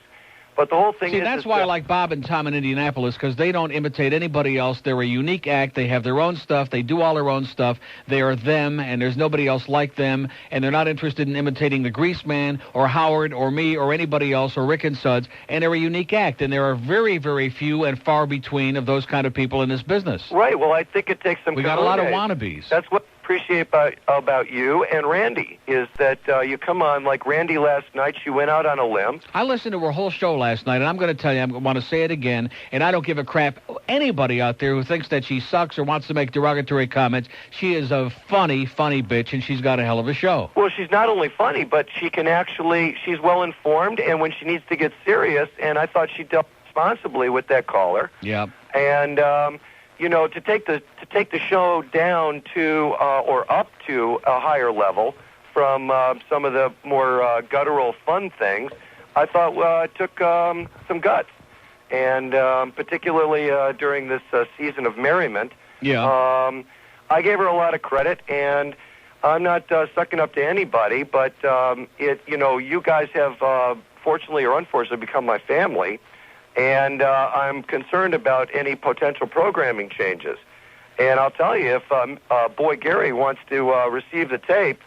But the whole thing See, that's why I like Bob and Tom in Indianapolis, because they don't imitate anybody else. They're a unique act. They have their own stuff. They do all their own stuff. They are them, and there's nobody else like them, and they're not interested in imitating the Greaseman or Howard or me or anybody else or Rick and Suds, and they're a unique act, and there are very, very few and far between of those kind of people in this business. Right. Well, I think it takes some. We got a lot of wannabes. That's what I appreciate about you and Randy, is that you come on, like Randy last night, she went out on a limb. I listened to her whole show last night, and I'm going to tell you, I want to say it again, and I don't give a crap anybody out there who thinks that she sucks or wants to make derogatory comments. She is a funny, funny bitch, and she's got a hell of a show. Well, she's not only funny, but she's well-informed, and when she needs to get serious, and I thought she dealt responsibly with that caller. Yeah. And, to take the show down to or up to a higher level from some of the more guttural fun things, I thought it took some guts, and particularly during this season of merriment. Yeah. I gave her a lot of credit, and I'm not sucking up to anybody, but you guys have fortunately or unfortunately become my family. And I'm concerned about any potential programming changes. And I'll tell you, if Boy Gary wants to receive the tape,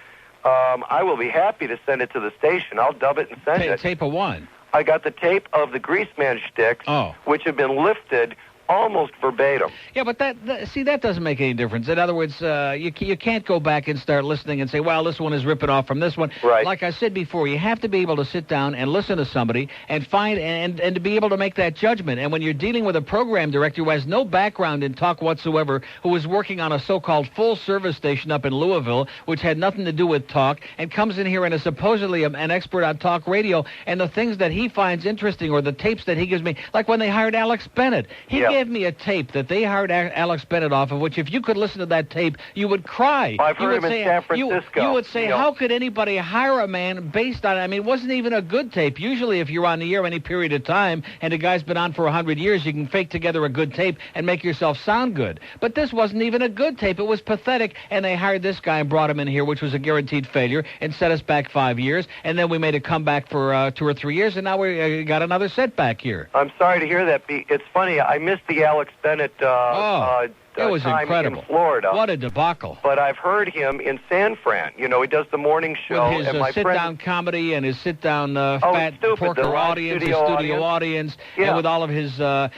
I will be happy to send it to the station. I'll dub it and send it. Tape of what? I got the tape of the Greaseman shticks, which have been lifted almost verbatim. Yeah, but that doesn't make any difference. In other words, you can't go back and start listening and say, well, this one is ripping off from this one. Right. Like I said before, you have to be able to sit down and listen to somebody and find and to be able to make that judgment. And when you're dealing with a program director who has no background in talk whatsoever, who was working on a so-called full-service station up in Louisville, which had nothing to do with talk, and comes in here and is supposedly an expert on talk radio, and the things that he finds interesting or the tapes that he gives me, like when they hired Alex Bennett. He gave me a tape that they hired Alex Bennett off of, which if you could listen to that tape, you would cry. I've heard him in San Francisco. You would say, how could anybody hire a man based on it? I mean, it wasn't even a good tape. Usually if you're on the air any period of time and a guy's been on for 100 years, you can fake together a good tape and make yourself sound good. But this wasn't even a good tape. It was pathetic, and they hired this guy and brought him in here, which was a guaranteed failure, and set us back 5 years, and then we made a comeback for 2 or 3 years, and now we got another setback here. I'm sorry to hear that. It's funny, I missed the Alex Bennett it was time incredible. in Florida. What a debacle. But I've heard him in San Fran. He does the morning show. With his and my sit-down comedy and his sit-down fat stupid, porker the audience, his studio audience, and with all of his... I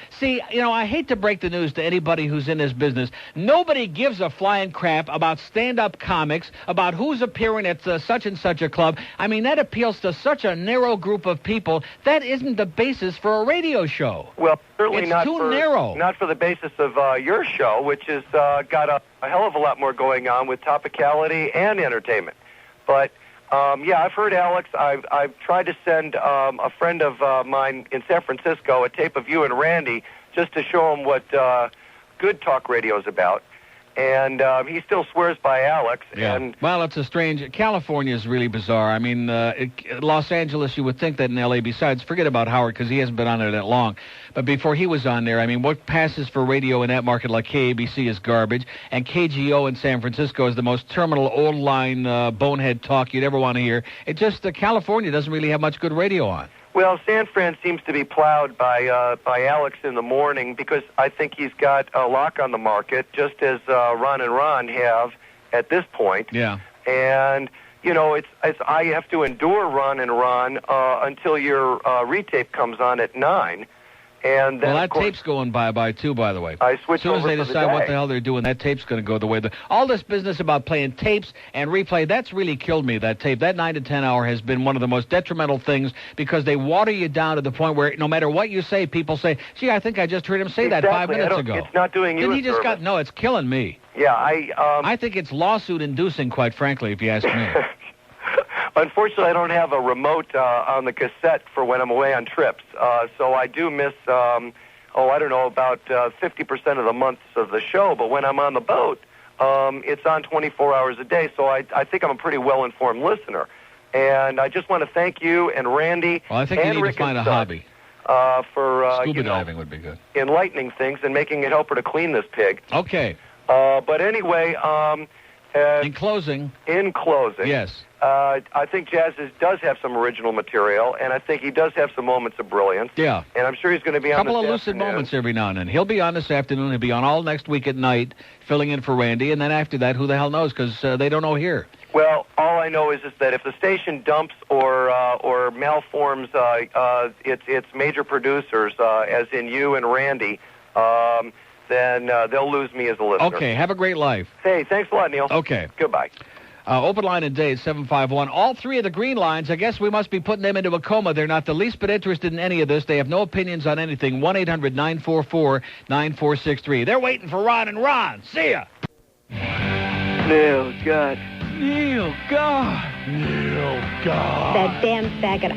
hate to break the news to anybody who's in this business. Nobody gives a flying crap about stand-up comics, about who's appearing at such and such a club. I mean, that appeals to such a narrow group of people. That isn't the basis for a radio show. Well, certainly it's not too narrow. Not for the basis of your show, which has got a hell of a lot more going on with topicality and entertainment. But I've heard Alex. I've tried to send a friend of mine in San Francisco a tape of you and Randy just to show him what good talk radio is about. And he still swears by Alex. Yeah. And well, it's a strange... California is really bizarre. I mean, Los Angeles, you would think that in L.A. besides... Forget about Howard, because he hasn't been on there that long. But before he was on there, I mean, what passes for radio in that market like KABC is garbage. And KGO in San Francisco is the most terminal, old-line, bonehead talk you'd ever want to hear. It just... California doesn't really have much good radio on. Well, San Fran seems to be plowed by Alex in the morning because I think he's got a lock on the market, just as Ron and Ron have at this point. Yeah. And, you know, it's I have to endure Ron and Ron until your retape comes on at 9. And then, well, that tape's going bye-bye, too, by the way. I switch as soon as over they for decide the what day. the hell they're doing, that tape's going to go the way... All this business about playing tapes and replay, that's really killed me, that tape. That 9 to 10 hour has been one of the most detrimental things because they water you down to the point where no matter what you say, people say, gee, I think I just heard him say that 5 minutes ago. It's not doing you Then a he just service. got... No, it's killing me. Yeah, I think it's lawsuit-inducing, quite frankly, if you ask me. Unfortunately, I don't have a remote on the cassette for when I'm away on trips, so I do miss... I don't know, about 50% of the months of the show. But when I'm on the boat, it's on 24 hours a day. So I think I'm a pretty well-informed listener. And I just want to thank you and Randy Well, I think you and need Rick to find a and Suds, hobby. For Scuba diving would be good. enlightening things and making it help her to clean this pig. Okay. But anyway... in closing... Yes. I think Jazz does have some original material, and I think he does have some moments of brilliance. Yeah. And I'm sure he's going to be on couple this of lucid afternoon. moments every now and then. He'll be on this afternoon. He'll be on all next week at night, filling in for Randy. And then after that, who the hell knows? Because they don't know here. Well, all I know is that if the station dumps or malforms its major producers, as in you and Randy, then they'll lose me as a listener. Okay, have a great life. Hey, thanks a lot, Neil. Okay. Goodbye. Open line and date, 751. All three of the green lines, I guess we must be putting them into a coma. They're not the least bit interested in any of this. They have no opinions on anything. 1-800-944-9463. They're waiting for Ron and Ron. See ya. Neil, God. Neil, God. Neil, God. That damn faggot.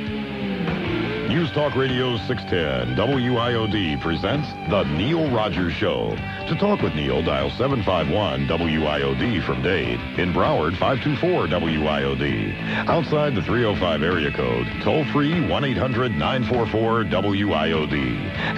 News Talk Radio 610 WIOD presents The Neil Rogers Show. To talk with Neil, dial 751 WIOD from Dade. In Broward, 524 WIOD. Outside the 305 area code, toll free 1-800-944-WIOD.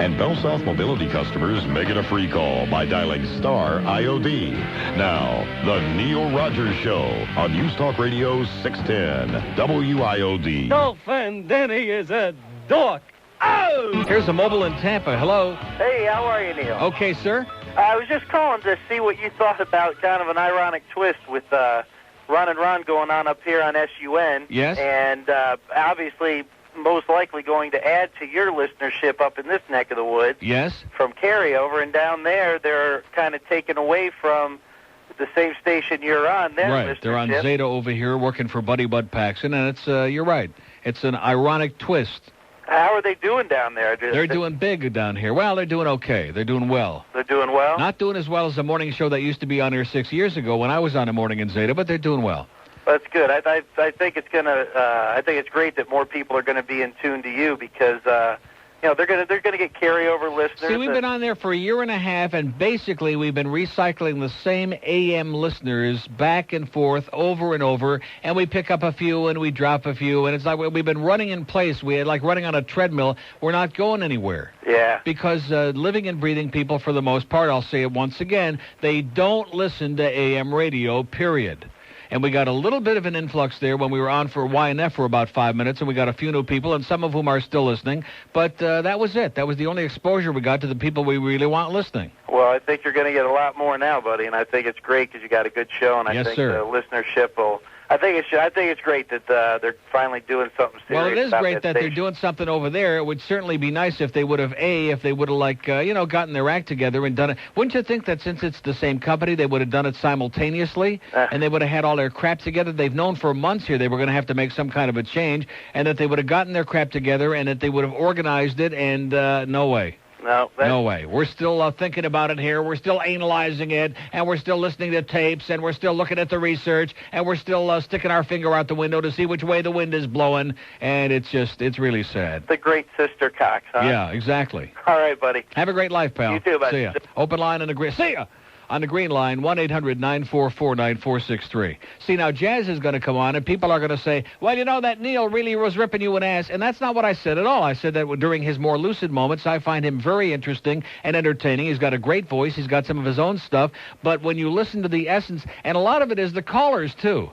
And Bell South Mobility customers make it a free call by dialing star IOD. Now, The Neil Rogers Show on News Talk Radio 610 WIOD. Dolphin Denny is a dork. Oh! Here's a mobile in Tampa. Hello. Hey, how are you, Neil? Okay, sir. I was just calling to see what you thought about kind of an ironic twist with Ron and Ron going on up here on SUN. Yes. And obviously, most likely going to add to your listenership up in this neck of the woods. Yes. From carryover, and down there, they're kind of taken away from the same station you're on. Their Right. They're on listenership. Zeta over here working for Buddy Bud Paxson, and it's, you're right. It's an ironic twist. How are they doing down there? They're doing big down here. Well, they're doing okay. They're doing well. They're doing well? Not doing as well as the morning show that used to be on here 6 years ago when I was on the morning in Zeta, but they're doing well. That's good. I think it's gonna. I think it's great that more people are going to be in tune to you because you know they're gonna get carryover listeners. See, we've been on there for a year and a half, and basically we've been recycling the same AM listeners back and forth over and over, and we pick up a few and we drop a few, and it's like we've been running in place. We had like running on a treadmill. We're not going anywhere. Yeah. Because living and breathing people, for the most part, I'll say it once again, they don't listen to AM radio, period. And we got a little bit of an influx there when we were on for YNF for about 5 minutes, and we got a few new people, and some of whom are still listening. But that was it. That was the only exposure we got to the people we really want listening. Well, I think you're going to get a lot more now, buddy, and I think it's great because you got a good show, and I Yes, think sir. the listenership will. I think it's great that they're finally doing something serious. Well, it is about great that they're station. doing something over there. It would certainly be nice if they would have, like, gotten their act together and done it. Wouldn't you think that since it's the same company, they would have done it simultaneously, and they would have had all their crap together? They've known for months here they were going to have to make some kind of a change, and that they would have gotten their crap together, and that they would have organized it, and no way. No way. We're still thinking about it here. We're still analyzing it, and we're still listening to tapes, and we're still looking at the research, and we're still sticking our finger out the window to see which way the wind is blowing, and it's really sad. The great sister Cox, huh? Yeah, exactly. All right, buddy. Have a great life, pal. You too, buddy. See ya. Open line and agree. See ya. On the green line, 1-800-944-9463. See, now Jazz is going to come on, and people are going to say, well, you know, that Neil really was ripping you an ass. And that's not what I said at all. I said that during his more lucid moments, I find him very interesting and entertaining. He's got a great voice. He's got some of his own stuff. But when you listen to the essence, and a lot of it is the callers, too.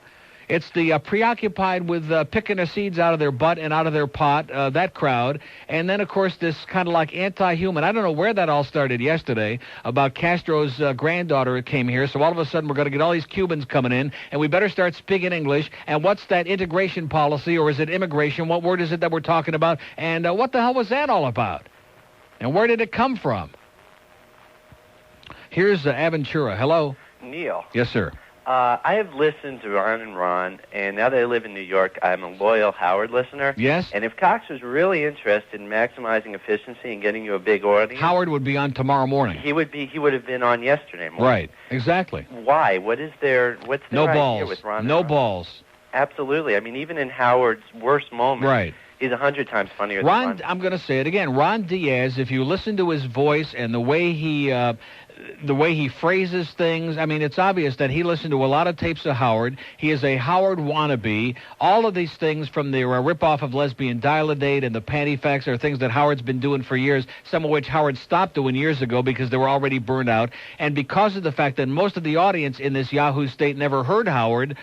It's the preoccupied with picking the seeds out of their butt and out of their pot, that crowd. And then, of course, this kind of like anti-human. I don't know where that all started yesterday about Castro's granddaughter came here. So all of a sudden we're going to get all these Cubans coming in, and we better start speaking English. And what's that integration policy, or is it immigration? What word is it that we're talking about? And what the hell was that all about? And where did it come from? Here's Aventura. Hello? Neil. Yes, sir. I have listened to Ron and Ron, and now that I live in New York, I'm a loyal Howard listener. Yes? And if Cox was really interested in maximizing efficiency and getting you a big audience... Howard would be on tomorrow morning. He would have been on yesterday morning. Right, exactly. Why? What's their no idea balls. with Ron? No balls. Absolutely. I mean, even in Howard's worst moment... Right. He's 100 times funnier than Ron. I'm going to say it again. Ron Diaz, if you listen to his voice and the way he phrases things, I mean, it's obvious that he listened to a lot of tapes of Howard. He is a Howard wannabe. All of these things from the rip-off of Lesbian Dial-A-Date and the Panty Facts are things that Howard's been doing for years, some of which Howard stopped doing years ago because they were already burned out. And because of the fact that most of the audience in this Yahoo state never heard Howard,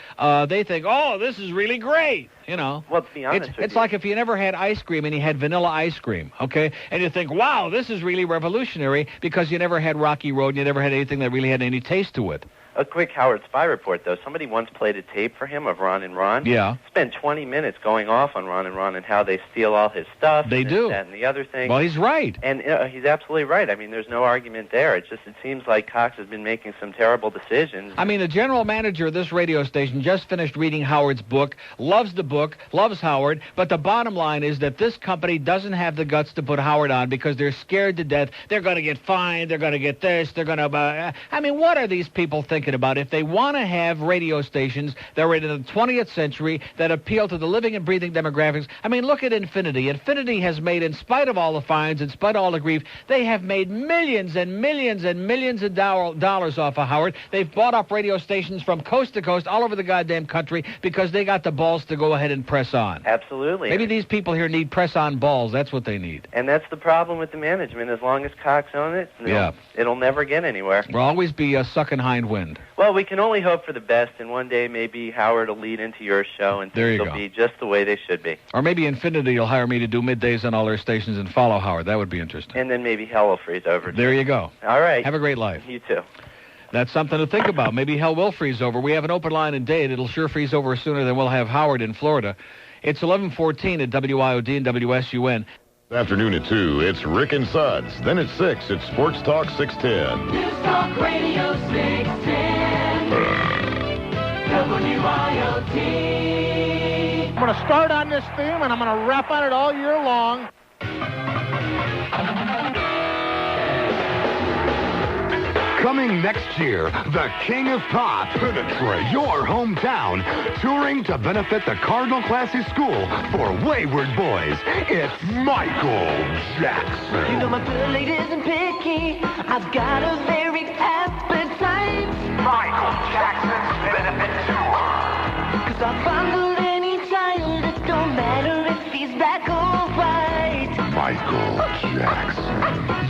they think, oh, this is really great. You know, well, to be honest it's like if you never had ice cream and you had vanilla ice cream, okay? And you think, wow, this is really revolutionary because you never had Rocky Road and you never had anything that really had any taste to it. A quick Howard Spy report, though. Somebody once played a tape for him of Ron and Ron. Yeah. Spent 20 minutes going off on Ron and how they steal all his stuff. They do. That and the other thing. Well, he's right. And he's absolutely right. I mean, there's no argument there. It seems like Cox has been making some terrible decisions. I mean, the general manager of this radio station just finished reading Howard's book, loves the book, loves Howard, but the bottom line is that this company doesn't have the guts to put Howard on because they're scared to death. They're going to get fined. They're going to get this. They're going to... I mean, what are these people thinking about? If they want to have radio stations that are in the 20th century that appeal to the living and breathing demographics. I mean, look at Infinity. Infinity has made, in spite of all the fines, in spite of all the grief, they have made millions and millions and millions of dollars off of Howard. They've bought up radio stations from coast to coast all over the goddamn country because they got the balls to go ahead and press on. Absolutely. Maybe these people here need press-on balls. That's what they need. And that's the problem with the management. As long as Cox owns it, it'll never get anywhere. We'll always be sucking hind wind. Well, we can only hope for the best, and one day maybe Howard will lead into your show, and things will be just the way they should be. Or maybe Infinity will hire me to do middays on all their stations and follow Howard. That would be interesting. And then maybe hell will freeze over. There you go. All right. Have a great life. You too. That's something to think about. Maybe hell will freeze over. We have an open line in Dade. It'll sure freeze over sooner than we'll have Howard in Florida. It's 11:14 at WIOD and WSUN. Afternoon at 2, it's Rick and Suds. Then at 6, it's Sports Talk 610. News Talk Radio 610. WIOD. I'm going to start on this theme, and I'm going to rap on it all year long. Coming next year, the King of Pop, penetrate your hometown, touring to benefit the Cardinal Classic School for Wayward Boys. It's Michael Jackson. You know my good lady isn't picky. I've got a very appetite. Michael Jackson's benefit tour. 'Cause I fondle any child. It don't matter if he's black or white. Michael Jackson.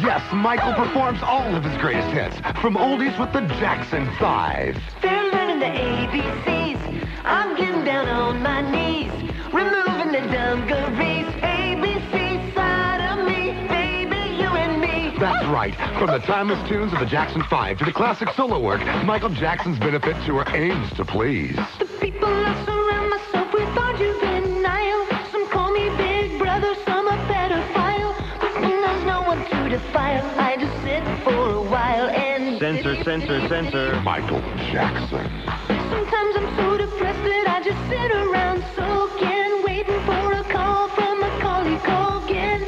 Yes, Michael performs all of his greatest hits, from oldies with the Jackson 5. They're learning the ABCs. I'm getting down on my knees, removing the dungarees. ABC side of me, baby, you and me. That's right. From the timeless tunes of the Jackson 5 to the classic solo work, Michael Jackson's benefit tour aims to please. The people I surround myself with are juvenile. Some call me big brother, some a pedophile. But when there's no one to defile, I just sit for a while and... Censor. Michael Jackson. Sometimes I'm so depressed that I just sit around soaking, waiting for a call from Macaulay Culkin.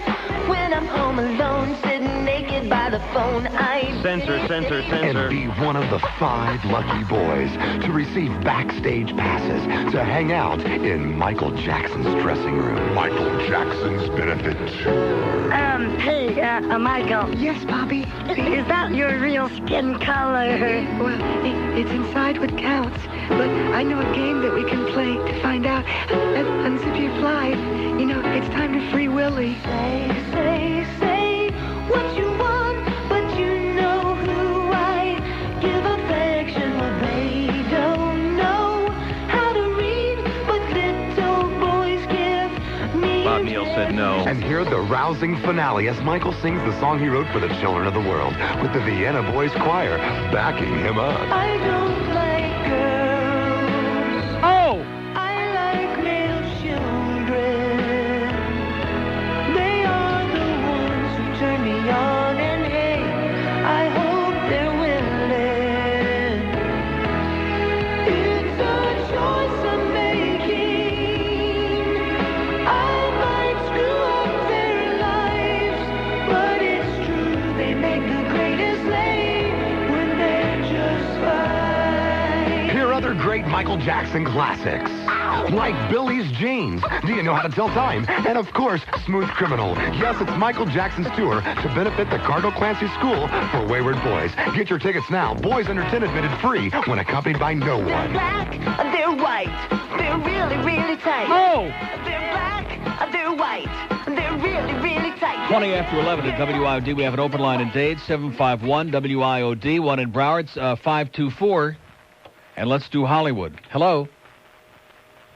When I'm home alone, sitting naked by the phone, I... Censor. And be one of the 5 lucky boys to receive backstage passes to hang out in Michael Jackson's dressing room. Michael Jackson's benefit tour. Hey, Michael. Yes, Bobby. Is that your real skin color? Well, it's inside what counts. But I know a game that we can play to find out. Unzip your fly. You know, it's time to free Willy. Say what you want, but you know who I give affection. Well, they don't know how to read, but little boys give me. Bob Neal said no. And hear the rousing finale as Michael sings the song he wrote for the children of the world with the Vienna Boys Choir backing him up. I don't like girls. Oh! I like little children. They are the ones who turn me on, and hey, I hope they're willing. It's a choice I'm making. I might screw up their lives, but it's true they make the greatest lay when they're just fine. Hear other great Michael Jackson classics, like Billy's Jeans, Do You Know How to Tell Time, and of course, Smooth Criminal. Yes, it's Michael Jackson's tour to benefit the Cardinal Clancy School for Wayward Boys. Get your tickets now. Boys under 10 admitted free when accompanied by no They're one. black, they're white, they're really, really tight. Oh! They're black, they're white, they're really, really tight. 20 after 11 at WIOD. We have an open line in Dade, 751 WIOD. One in Broward's 524. And let's do Hollywood. Hello?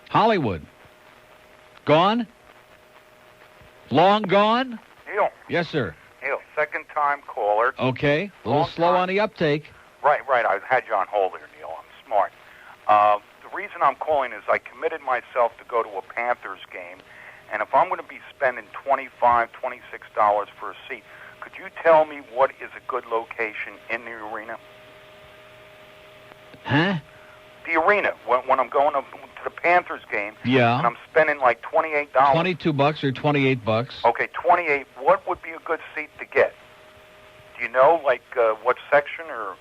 Hollywood. Gone? Long gone? Neil. Yes, sir. Neil, second-time caller. Okay. A little slow on the uptake. Right. I had you on hold here, Neil. I'm smart. The reason I'm calling is I committed myself to go to a Panthers game, and if I'm going to be spending $25, $26 for a seat, could you tell me what is a good location in the arena? Huh? The arena, when I'm going to the Panthers game, Yeah. and I'm spending like $28. $22 or $28. Okay, 28. What would be a good seat to get? Do you know, like, what section or,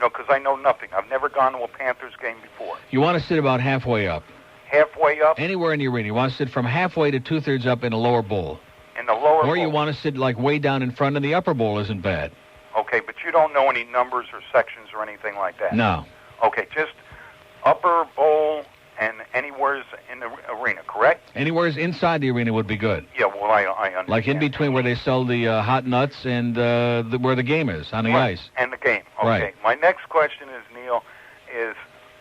because I know nothing. I've never gone to a Panthers game before. You want to sit about halfway up. Halfway up? Anywhere in the arena. You want to sit from halfway to two-thirds up in a lower bowl. In the lower Or you bowl. want to sit like way down in front and the upper bowl isn't bad. Okay, but you don't know any numbers or sections or anything like that? No. Okay, just upper bowl and anywhere's in the arena, correct? Anywhere's inside the arena would be good. Yeah, well, I understand. Like in between where they sell the hot nuts and where the game is, on the Right, ice. And the game. Okay. Right. My next question is, Neil,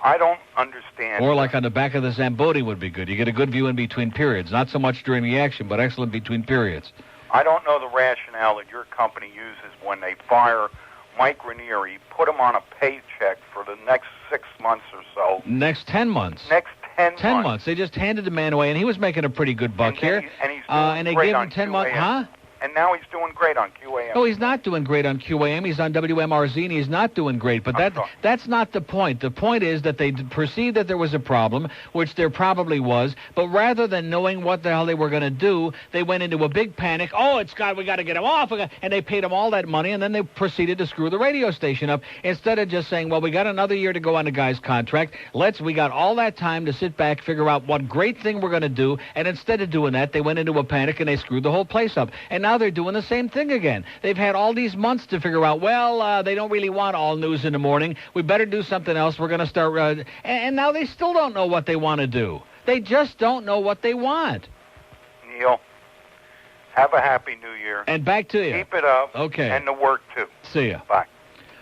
I don't understand. Or like on the back of the Zamboni would be good. You get a good view in between periods. Not so much during the action, but excellent between periods. I don't know the rationale that your company uses when they fire Mike Ranieri, put him on a paycheck for the next 6 months or so. Next 10 months. Next 10 months. They just handed the man away, and he was making a pretty good buck here. And he's doing and they great gave on him 10 QAM. months. Huh? And now he's doing great on QAM. No, he's not doing great on QAM. He's on WMRZ, and he's not doing great. But that's not the point. The point is that they perceived that there was a problem, which there probably was. But rather than knowing what the hell they were going to do, they went into a big panic. Oh, we got to get him off. And they paid him all that money, and then they proceeded to screw the radio station up instead of just saying, well, we got another year to go on the guy's contract. We got all that time to sit back, figure out what great thing we're going to do. And instead of doing that, they went into a panic, and they screwed the whole place up. And now they're doing the same thing again. They've had all these months to figure out, they don't really want all news in the morning. We better do something else. We're going to start... and now they still don't know what they want to do. They just don't know what they want. Neil, have a happy New Year. And back to you. Keep it up. Okay. And the work, too. See ya. Bye.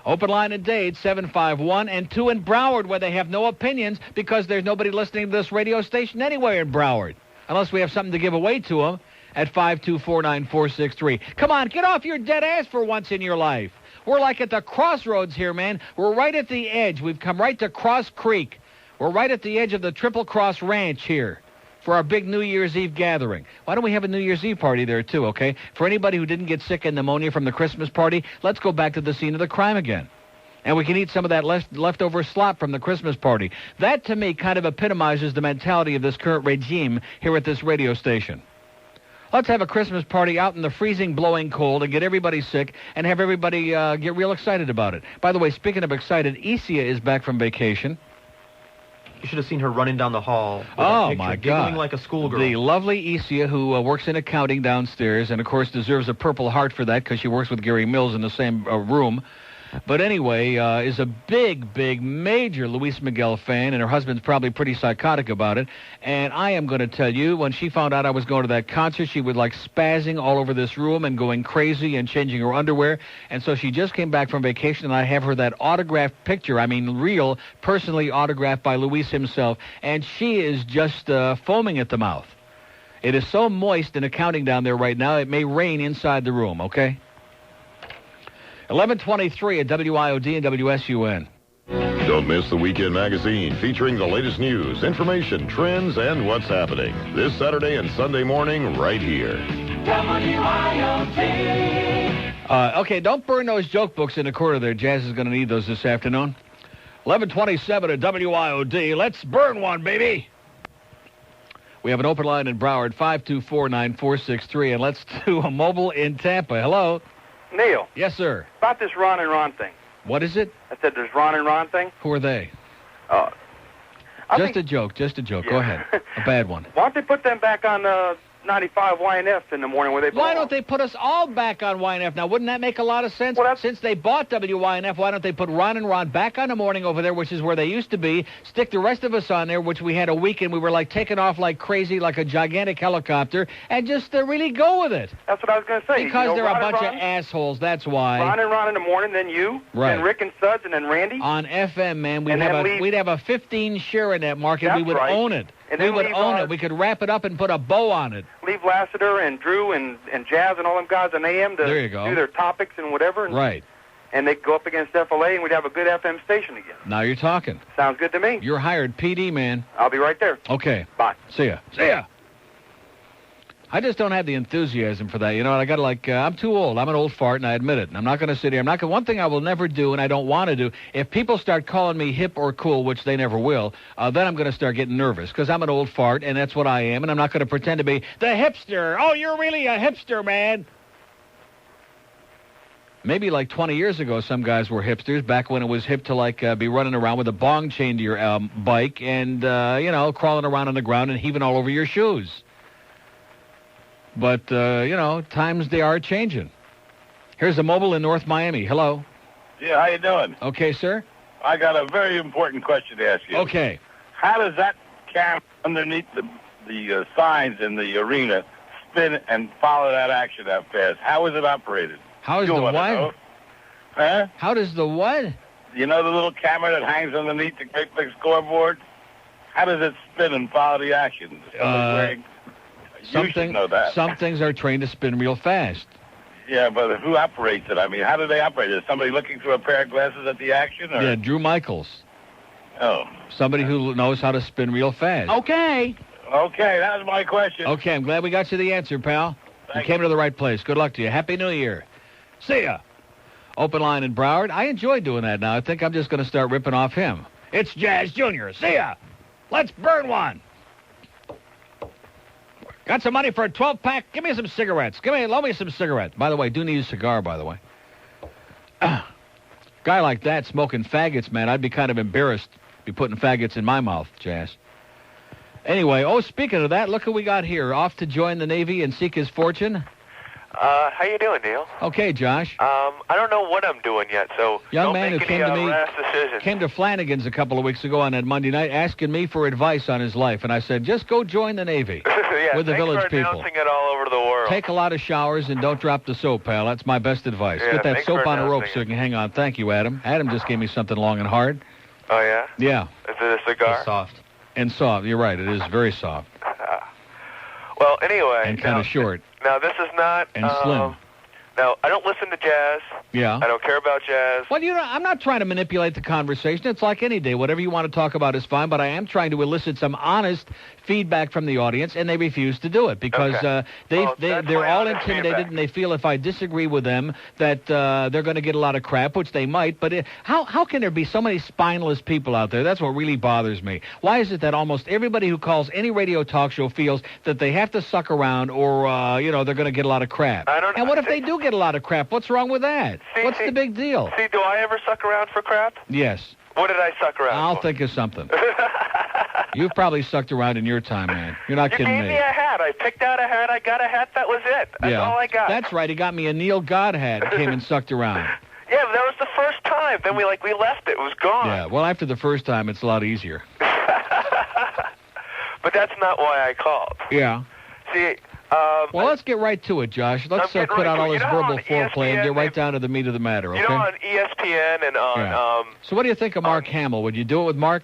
Open line in Dade, 751, and 2 in Broward, where they have no opinions because there's nobody listening to this radio station anywhere in Broward, unless we have something to give away to them. At 5249463. Come on, get off your dead ass for once in your life. We're like at the crossroads here, man. We're right at the edge. We've come right to Cross Creek. We're right at the edge of the Triple Cross Ranch here for our big New Year's Eve gathering. Why don't we have a New Year's Eve party there, too, okay? For anybody who didn't get sick and pneumonia from the Christmas party, let's go back to the scene of the crime again. And we can eat some of that leftover slop from the Christmas party. That, to me, kind of epitomizes the mentality of this current regime here at this radio station. Let's have a Christmas party out in the freezing, blowing cold and get everybody sick and have everybody get real excited about it. By the way, speaking of excited, Isia is back from vacation. You should have seen her running down the hall. Oh, my God. Giggling like a schoolgirl. The lovely Isia, who works in accounting downstairs, and, of course, deserves a Purple Heart for that because she works with Gary Mills in the same room. But anyway, is a big, big, major Luis Miguel fan, and her husband's probably pretty psychotic about it. And I am going to tell you, when she found out I was going to that concert, she was like spazzing all over this room and going crazy and changing her underwear. And so she just came back from vacation, and I have her that autographed picture, I mean real, personally autographed by Luis himself. And she is just foaming at the mouth. It is so moist in accounting down there right now, it may rain inside the room, okay? 11:23 at WIOD and WSUN. Don't miss the Weekend Magazine featuring the latest news, information, trends, and what's happening. This Saturday and Sunday morning right here. WIOD. Okay, don't burn those joke books in the corner there. Jazz is going to need those this afternoon. 11:27 at WIOD. Let's burn one, baby. We have an open line in Broward, 524-9463, and let's do a mobile in Tampa. Hello. Neil. Yes, sir. About this Ron and Ron thing. What is it? I said there's Ron and Ron thing. Who are they? A joke. Just a joke. Yeah. Go ahead. A bad one. Why don't they put them back on 95 YNF in the morning where they belong? Why don't they put us all back on YNF? Now, wouldn't that make a lot of sense? Since they bought WYNF, why don't they put Ron and Ron back on the morning over there, which is where they used to be, stick the rest of us on there, which we had a week, and we were like taking off like crazy, like a gigantic helicopter, and just really go with it. That's what I was going to say. Because they're Ron a bunch and of assholes, that's why. Ron and Ron in the morning, then you, right. then Rick and Suds, and then Randy. On FM, man, we'd And have a 15 share in that market. That's We would right. own it. And We then would leave, own it. We could wrap it up and put a bow on it. Leave Lassiter and Drew and Jazz and all them guys on AM to There you go. do their topics and whatever. And, Right. And they'd go up against FLA, and we'd have a good FM station again. Now you're talking. Sounds good to me. You're hired, PD, man. I'll be right there. Okay. Bye. See ya. See ya. I just don't have the enthusiasm for that. You know, I got to I'm too old. I'm an old fart, and I admit it. And I'm not going to sit here. One thing I will never do, and I don't want to do, if people start calling me hip or cool, which they never will, then I'm going to start getting nervous because I'm an old fart, and that's what I am, and I'm not going to pretend to be the hipster. Oh, you're really a hipster, man. Maybe like 20 years ago, some guys were hipsters, back when it was hip to be running around with a bong chain to your bike and, crawling around on the ground and heaving all over your shoes. But, times they are changing. Here's a mobile in North Miami. Hello. Yeah, how you doing? Okay, sir. I got a very important question to ask you. Okay. How does that camera underneath the signs in the arena spin and follow that action that fast? How is it operated? How is the what? Huh? How does the what? You know the little camera that hangs underneath the great big scoreboard? How does it spin and follow the action? You should know that. Some things are trained to spin real fast. Yeah, but who operates it? I mean, how do they operate it? Is somebody looking through a pair of glasses at the action? Or? Yeah, Drew Michaels. Oh. Somebody who knows how to spin real fast. Okay, that was my question. Okay, I'm glad we got you the answer, pal. You came to the right place. Good luck to you. Happy New Year. See ya. Open line in Broward. I enjoy doing that now. I think I'm just going to start ripping off him. It's Jazz Jr. See ya. Let's burn one. Got some money for a 12-pack? Give me some cigarettes. Loan me some cigarettes. By the way, do need a cigar, by the way. Guy like that smoking faggots, man, I'd be kind of embarrassed to be putting faggots in my mouth, Jazz. Anyway, speaking of that, look who we got here. Off to join the Navy and seek his fortune. How you doing, Neil? Okay, Josh. I don't know what I'm doing yet, so Young don't man make who came any, to me, rash decisions. came to Flanagan's a couple of weeks ago on that Monday night asking me for advice on his life, and I said, just go join the Navy with the village for people. announcing it all over the world. Take a lot of showers and don't drop the soap, pal. That's my best advice. Yeah, Get that thanks soap for on a rope announcing so you can hang on. Thank you, Adam. Adam just gave me something long and hard. Oh, yeah? Yeah. Is it a cigar? It's soft. And soft. You're right. It is very soft. Well, anyway. And kind of short. Now, this is not... And slim. Now, I don't listen to jazz. Yeah. I don't care about jazz. Well, I'm not trying to manipulate the conversation. It's like any day. Whatever you want to talk about is fine, but I am trying to elicit some honest feedback from the audience, and they refuse to do it because they're all intimidated, and they feel if I disagree with them that they're going to get a lot of crap, which they might. But how can there be so many spineless people out there? That's what really bothers me. Why is it that almost everybody who calls any radio talk show feels that they have to suck around or, they're going to get a lot of crap? And what if they do get a lot of crap? What's wrong with that? What's the big deal? See, do I ever suck around for crap? Yes. What did I suck around I'll for? think of something. You've probably sucked around in your time, man. You're not kidding You gave me a hat. I picked out a hat. I got a hat. That was it. That's all I got. That's right. He got me a Neil God hat. Came and sucked around. Yeah, but that was the first time. Then we left it. It was gone. Yeah. Well, after the first time, it's a lot easier. But that's not why I called. Yeah. See. Well, let's get right to it, Josh. Let's cut out all this verbal foreplay and get right down to the meat of the matter, okay? You know, on ESPN and on... So what do you think of Mark Hamill? Would you do it with Mark?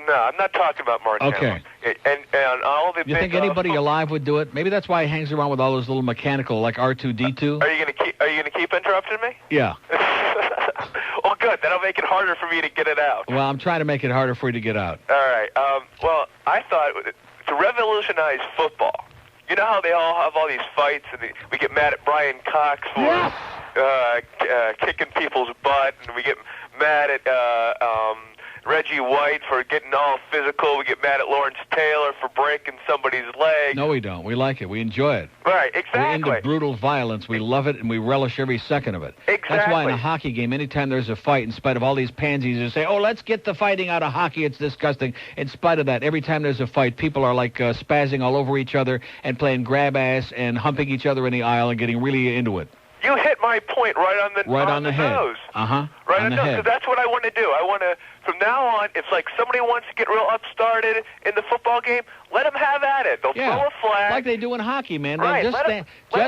No, I'm not talking about Mark Hamill. Okay. And all the You think anybody alive would do it? Maybe that's why he hangs around with all those little mechanical, like R2-D2. Are you gonna keep interrupting me? Yeah. Well, good. That'll make it harder for me to get it out. Well, I'm trying to make it harder for you to get out. All right. Well, I thought to revolutionize football. You know how they all have all these fights, and we get mad at Brian Cox for kicking people's butt, and we get mad at Reggie White for getting all physical. We get mad at Lawrence Taylor for breaking somebody's leg. No, we don't. We like it. We enjoy it. Right, exactly. We're into brutal violence. We love it, and we relish every second of it. Exactly. That's why in a hockey game, anytime there's a fight, in spite of all these pansies who say, oh, let's get the fighting out of hockey, it's disgusting. In spite of that, every time there's a fight, people are like spazzing all over each other and playing grab ass and humping each other in the aisle and getting really into it. You hit my point right on the head. nose. Right on the nose. Because that's what I want to do. I want to, from now on, if like somebody wants to get real upstarted in the football game, let them have at it. They'll throw a flag. Like they do in hockey, man. Right. Just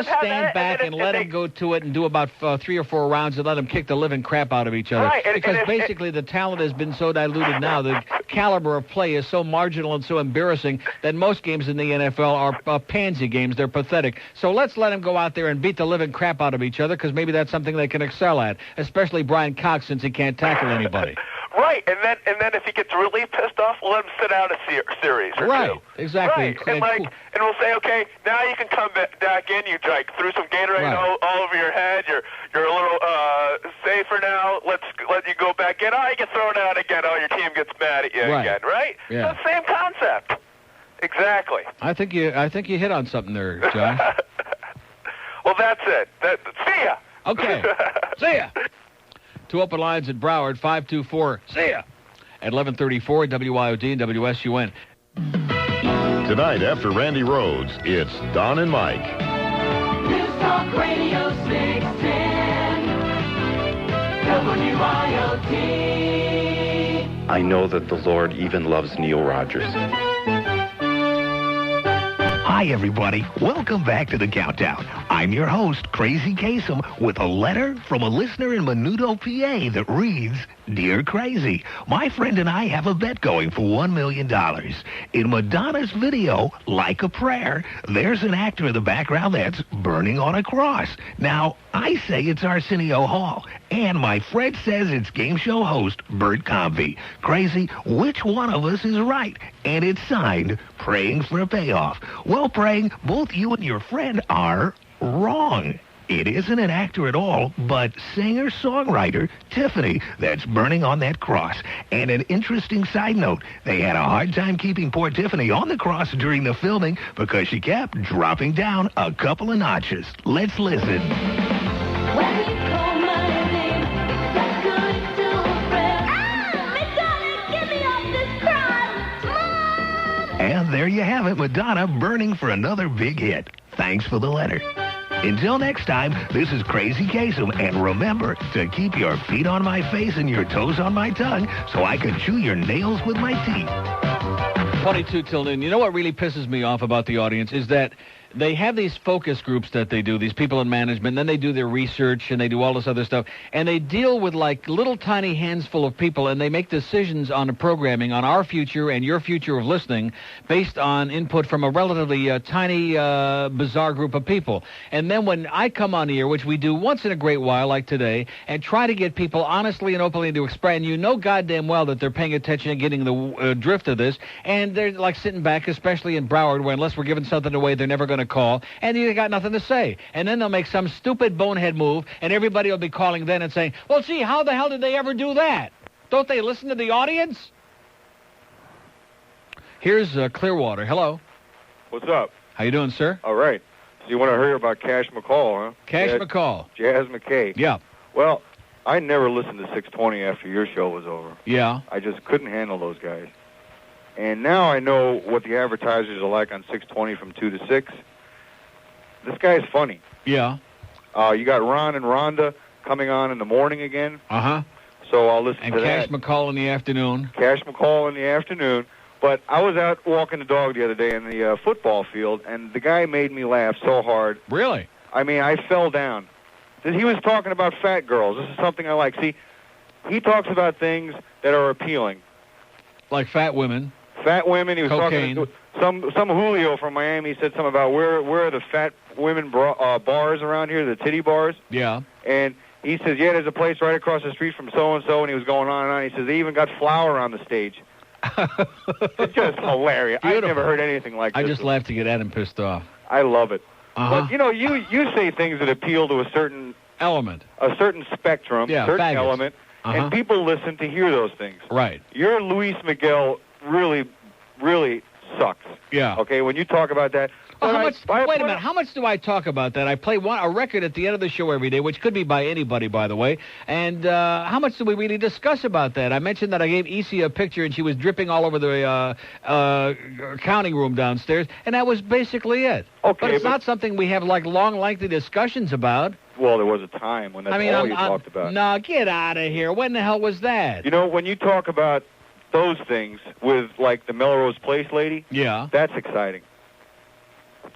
stand back and let them go to it and do about 3 or 4 rounds and let them kick the living crap out of each other. Right. Because basically the talent has been so diluted now, the caliber of play is so marginal and so embarrassing that most games in the NFL are pansy games. They're pathetic. So let's let them go out there and beat the living crap out of each other, because maybe that's something they can excel at, especially Brian Cox, since he can't tackle anybody. Right, and then if he gets really pissed off, we'll let him sit out a series or two. Exactly. Right, and we'll say, okay, now you can come back in. You threw some Gatorade all over your head. You're a little safer now. Let you go back in. Oh, you get thrown out again. Oh, your team gets mad at you again. Right? Yeah. So same concept. Exactly. I think you hit on something there, John. Well, that's it. See ya. Okay. See ya. 2 open lines at Broward, 524. See ya. At 11:34, WIOD and WSUN. Tonight, after Randi Rhodes, it's Don and Mike. News Talk Radio 610. WIOD. I know that the Lord even loves Neil Rogers. Hi, everybody. Welcome back to the Countdown. I'm your host, Crazy Kasem, with a letter from a listener in Menudo, PA that reads, Dear Crazy, my friend and I have a bet going for $1 million. In Madonna's video, Like a Prayer, there's an actor in the background that's burning on a cross. Now, I say it's Arsenio Hall, and my friend says it's game show host Bert Convey. Crazy, which one of us is right? And it's signed, Praying for a Payoff. Well, Praying, both you and your friend are wrong. It isn't an actor at all, but singer-songwriter Tiffany that's burning on that cross. And an interesting side note, they had a hard time keeping poor Tiffany on the cross during the filming because she kept dropping down a couple of notches. Let's listen. And there you have it, Madonna burning for another big hit. Thanks for the letter. Until next time, this is Crazy Kasem, and remember to keep your feet on my face and your toes on my tongue so I can chew your nails with my teeth. 22 till noon. You know what really pisses me off about the audience is that they have these focus groups that they do, these people in management, and then they do their research, and they do all this other stuff, and they deal with, like, little tiny handsful of people, and they make decisions on the programming, on our future and your future of listening, based on input from a relatively tiny, bizarre group of people. And then when I come on here, which we do once in a great while, like today, and try to get people honestly and openly to express, and you know goddamn well that they're paying attention and getting the drift of this, and they're, like, sitting back, especially in Broward, where unless we're giving something away, they're never going to call, and you got nothing to say. And then they'll make some stupid bonehead move, and everybody will be calling then and saying, well, gee, how the hell did they ever do that? Don't they listen to the audience? Here's Clearwater. Hello. What's up? How you doing, sir? All right. So you want to hear about Cash McCall, huh? Cash McCall. Jazz McKay. Yeah. Well, I never listened to 620 after your show was over. Yeah. I just couldn't handle those guys. And now I know what the advertisers are like on 620 from 2 to 6. This guy is funny. Yeah. You got Ron and Rhonda coming on in the morning again. Uh-huh. So I'll listen and to Cash that. McCall in the afternoon. Cash McCall in the afternoon. But I was out walking the dog the other day in the football field, and the guy made me laugh so hard. Really? I mean, I fell down. He was talking about fat girls. This is something I like. See, he talks about things that are appealing. Like fat women. Fat women. He was cocaine. talking to some Julio from Miami. He said something about where are the fat women bars around here, the titty bars. Yeah. And he says, yeah, there's a place right across the street from so-and-so, and he was going on and on. He says, they even got flour on the stage. It's just hilarious. I've never heard anything like this. I just laughed to get Adam pissed off. I love it. Uh-huh. But, you say things that appeal to a certain element, a certain spectrum, yeah, certain faggots. element, and people listen to hear those things. Right. Your Luis Miguel really, really sucks. Yeah. Okay, when you talk about that. Wait a minute. How much do I talk about that? I play a record at the end of the show every day, which could be by anybody, by the way. And how much do we really discuss about that? I mentioned that I gave Isi a picture, and she was dripping all over the counting room downstairs, and that was basically it. Okay, but it's not something we have like long, lengthy discussions about. Well, there was a time when that's all you talked about. No, get out of here. When the hell was that? You know, when you talk about those things with, like, the Melrose Place lady, yeah, that's exciting.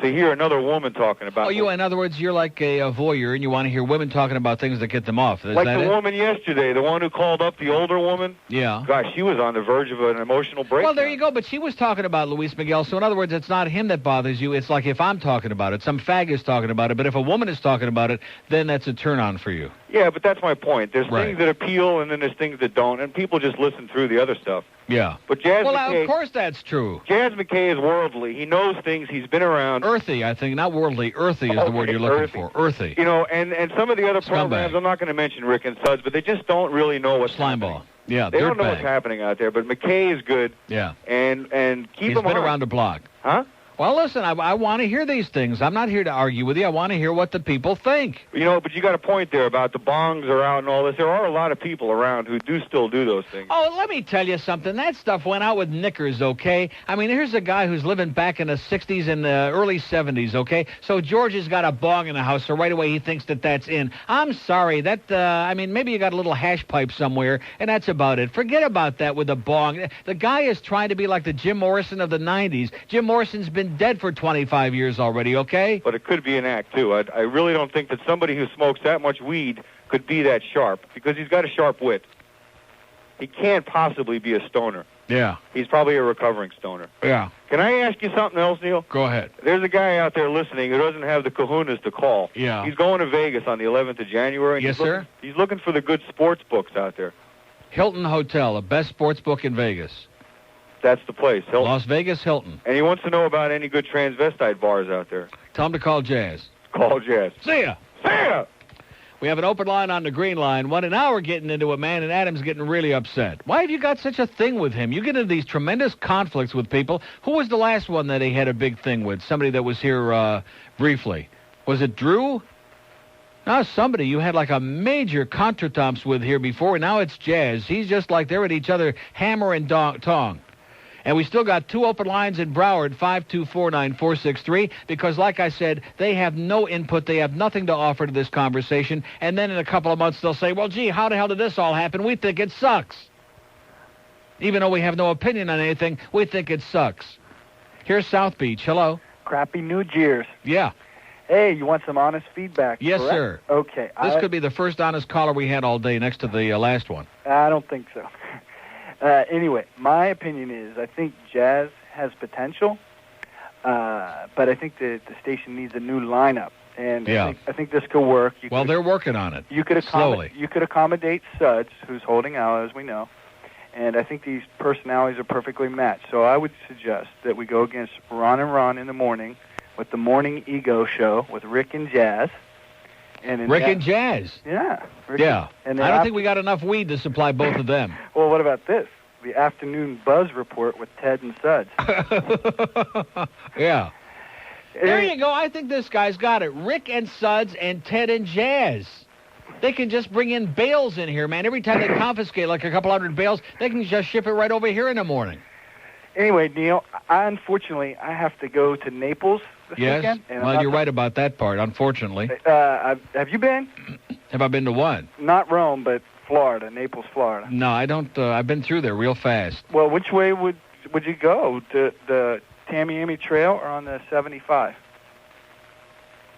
To hear another woman talking about... Oh, in other words, you're like a voyeur, and you want to hear women talking about things that get them off. Is like that the it? woman yesterday, the one who called up the older woman. Yeah. Gosh, she was on the verge of an emotional breakdown. Well, there you go, but she was talking about Luis Miguel, so in other words, it's not him that bothers you. It's like if I'm talking about it, some fag is talking about it, but if a woman is talking about it, then that's a turn-on for you. Yeah, but that's my point. There's Right. things that appeal, and then there's things that don't, and people just listen through the other stuff. Yeah. But Jazz McKay... of course that's true. Jazz McKay is worldly. He knows things. He's been around. Earthy, I think. Not worldly. Earthy is the word you're looking for. Earthy. You know, and some of the other programs, I'm not going to mention Rick and Suds, but they just don't really know what's happening. Yeah, they don't know what's happening out there. But McKay is good. Yeah. And keep He's him been on. around the block. Huh? Well, listen, I want to hear these things. I'm not here to argue with you. I want to hear what the people think. You know, but you got a point there about the bongs are out and all this. There are a lot of people around who do still do those things. Oh, let me tell you something. That stuff went out with knickers, okay? I mean, here's a guy who's living back in the 60s and the early 70s, okay? So George has got a bong in the house, so right away he thinks that that's in. I'm sorry. I mean, maybe you got a little hash pipe somewhere, and that's about it. Forget about that with the bong. The guy is trying to be like the Jim Morrison of the 90s. Jim Morrison's been dead for 25 years already, okay? But it could be an act, too. I really don't think that somebody who smokes that much weed could be that sharp, because he's got a sharp wit. He can't possibly be a stoner. Yeah. He's probably a recovering stoner. Yeah. Can I ask you something else, Neil? Go ahead. There's a guy out there listening who doesn't have the kahunas to call. Yeah. He's going to Vegas on the 11th of January. Yes, sir. He's looking for the good sports books out there. Hilton Hotel, the best sports book in Vegas. That's the place. Hilton. Las Vegas Hilton. And he wants to know about any good transvestite bars out there. Tell him to call Jazz. Call Jazz. See ya. See ya. We have an open line on the green line. An hour getting into it, man, and Adam's getting really upset. Why have you got such a thing with him? You get into these tremendous conflicts with people. Who was the last one that he had a big thing with? Somebody that was here briefly. Was it Drew? No, somebody you had like a major contretemps with here before, and now it's Jazz. He's just like they're at each other, hammer and tong. And we still got two open lines in Broward, 524-9463, because like I said, they have no input. They have nothing to offer to this conversation. And then in a couple of months, they'll say, well, gee, how the hell did this all happen? We think it sucks. Even though we have no opinion on anything, we think it sucks. Here's South Beach. Hello. Crappy New Year's. Yeah. Hey, you want some honest feedback? Yes, correct? sir. Okay. This could be the first honest caller we had all day next to the last one. I don't think so. Anyway, my opinion is I think Jazz has potential, but I think the station needs a new lineup. And yeah. I think this could work. They're working on it. You could slowly. You could accommodate Suds, who's holding out, as we know. And I think these personalities are perfectly matched. So I would suggest that we go against Ron and Ron in the morning with the Morning Ego Show with Rick and Jazz. And Rick and Jazz. Yeah. Yeah. And I don't think we got enough weed to supply both of them. Well, what about this? The Afternoon Buzz Report with Ted and Suds. Yeah. There you go. I think this guy's got it. Rick and Suds and Ted and Jazz. They can just bring in bales in here, man. Every time they confiscate like a couple hundred bales, they can just ship it right over here in the morning. Anyway, Neil, unfortunately, I have to go to Naples this weekend. Yes, well, you're right about that part, unfortunately. Have you been? Have I been to what? Not Rome, but Florida, Naples, Florida. No, I don't. I've been through there real fast. Well, which way would you go? To the Tamiami Trail or on the 75?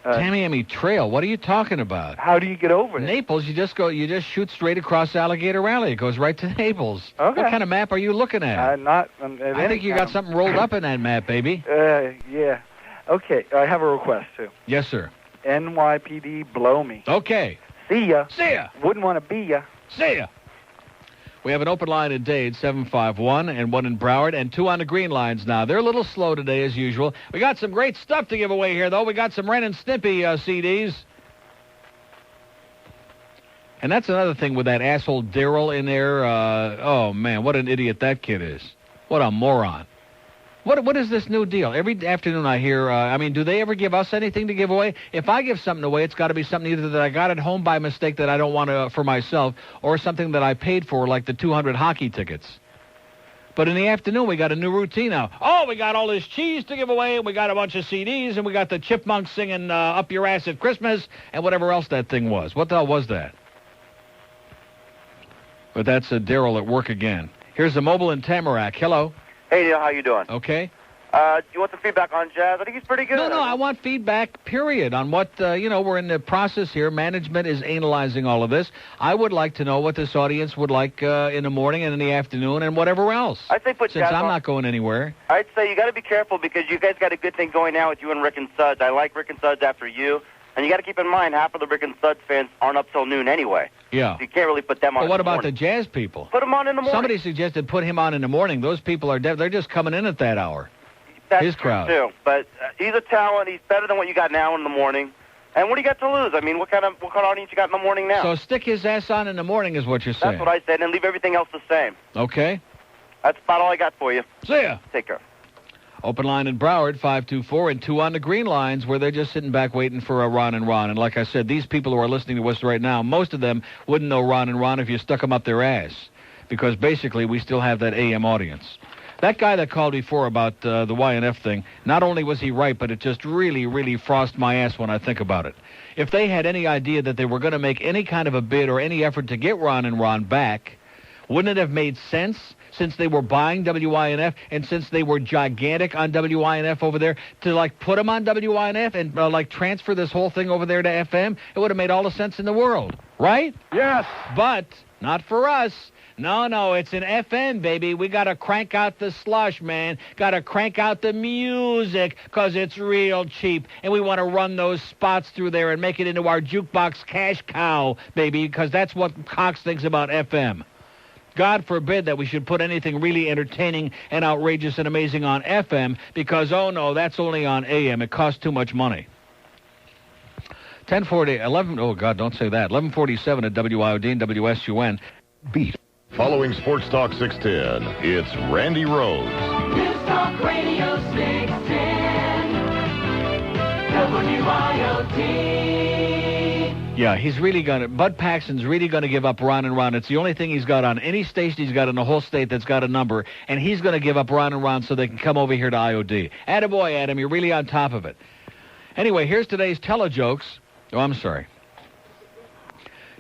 Tamiami Trail? What are you talking about? How do you get over there? Naples, you just shoot straight across Alligator Alley. It goes right to Naples. Okay. What kind of map are you looking at? I think you got something rolled up in that map, baby. Yeah. Okay, I have a request, too. Yes, sir. NYPD, blow me. Okay. See ya. See ya. Wouldn't want to be ya. See ya. We have an open line in Dade, 751, and one in Broward, and two on the green lines now. They're a little slow today, as usual. We got some great stuff to give away here, though. We got some Ren and Stimpy CDs. And that's another thing with that asshole Daryl in there. Oh, man, what an idiot that kid is. What a moron. What is this new deal? Every afternoon I hear, do they ever give us anything to give away? If I give something away, it's got to be something either that I got at home by mistake that I don't want to for myself, or something that I paid for, like the 200 hockey tickets. But in the afternoon, we got a new routine now. Oh, we got all this cheese to give away, and we got a bunch of CDs, and we got the Chipmunks singing Up Your Ass at Christmas, and whatever else that thing was. What the hell was that? But that's Daryl at work again. Here's the mobile in Tamarack. Hello. Hey, Neil, how you doing? Okay. You want some feedback on Jazz? I think he's pretty good. No, I want feedback, period, on what, we're in the process here. Management is analyzing all of this. I would like to know what this audience would like in the morning and in the afternoon and whatever else. I'd say put Since Jazz I'm on. not going anywhere. I'd say you got to be careful because you guys got a good thing going now with you and Rick and Suds. I like Rick and Suds after you. And you got to keep in mind, half of the Rick and Suds fans aren't up till noon anyway. Yeah. So you can't really put them on. But what in the about morning. the Jazz people? Put them on in the morning. Somebody suggested put him on in the morning. Those people are they're just coming in at that hour. That's his crowd. True, too. But he's a talent. He's better than what you got now in the morning. And what do you got to lose? I mean, what kind of audience you got in the morning now? So stick his ass on in the morning is what you're saying. That's what I said, and leave everything else the same. Okay. That's about all I got for you. See ya. Take care. Open line in Broward, 524, and two on the green lines where they're just sitting back waiting for Ron and Ron. And like I said, these people who are listening to us right now, most of them wouldn't know Ron and Ron if you stuck them up their ass. Because basically we still have that AM audience. That guy that called before about the YNF thing, not only was he right, but it just really, really frost my ass when I think about it. If they had any idea that they were going to make any kind of a bid or any effort to get Ron and Ron back, wouldn't it have made sense since they were buying WINF and since they were gigantic on WINF over there to, put them on WINF and, transfer this whole thing over there to FM? It would have made all the sense in the world, right? Yes. But not for us. No, it's an FM, baby. We got to crank out the slush, man. Got to crank out the music because it's real cheap. And we want to run those spots through there and make it into our jukebox cash cow, baby, because that's what Cox thinks about FM. God forbid that we should put anything really entertaining and outrageous and amazing on FM because, oh, no, that's only on AM. It costs too much money. 11, oh, God, don't say that. 1147 at WIOD and WSUN. Beat. Following Sports Talk 610, it's Randi Rhodes. News Talk Radio 610, WIOD. Yeah, he's really going to, Bud Paxton's really going to give up Ron and Ron. It's the only thing he's got on any station he's got in the whole state that's got a number, and he's going to give up Ron and Ron so they can come over here to IOD. Attaboy, Adam, you're really on top of it. Anyway, here's today's telejokes. Oh, I'm sorry.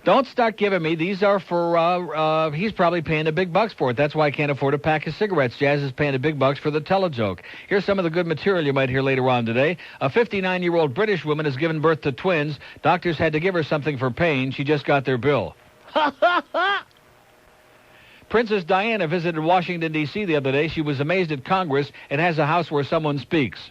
Don't start giving me. These are for, he's probably paying the big bucks for it. That's why I can't afford a pack of cigarettes. Jazz is paying the big bucks for the telejoke. Here's some of the good material you might hear later on today. A 59-year-old British woman has given birth to twins. Doctors had to give her something for pain. She just got their bill. Princess Diana visited Washington, D.C. the other day. She was amazed at Congress. It has a house where someone speaks.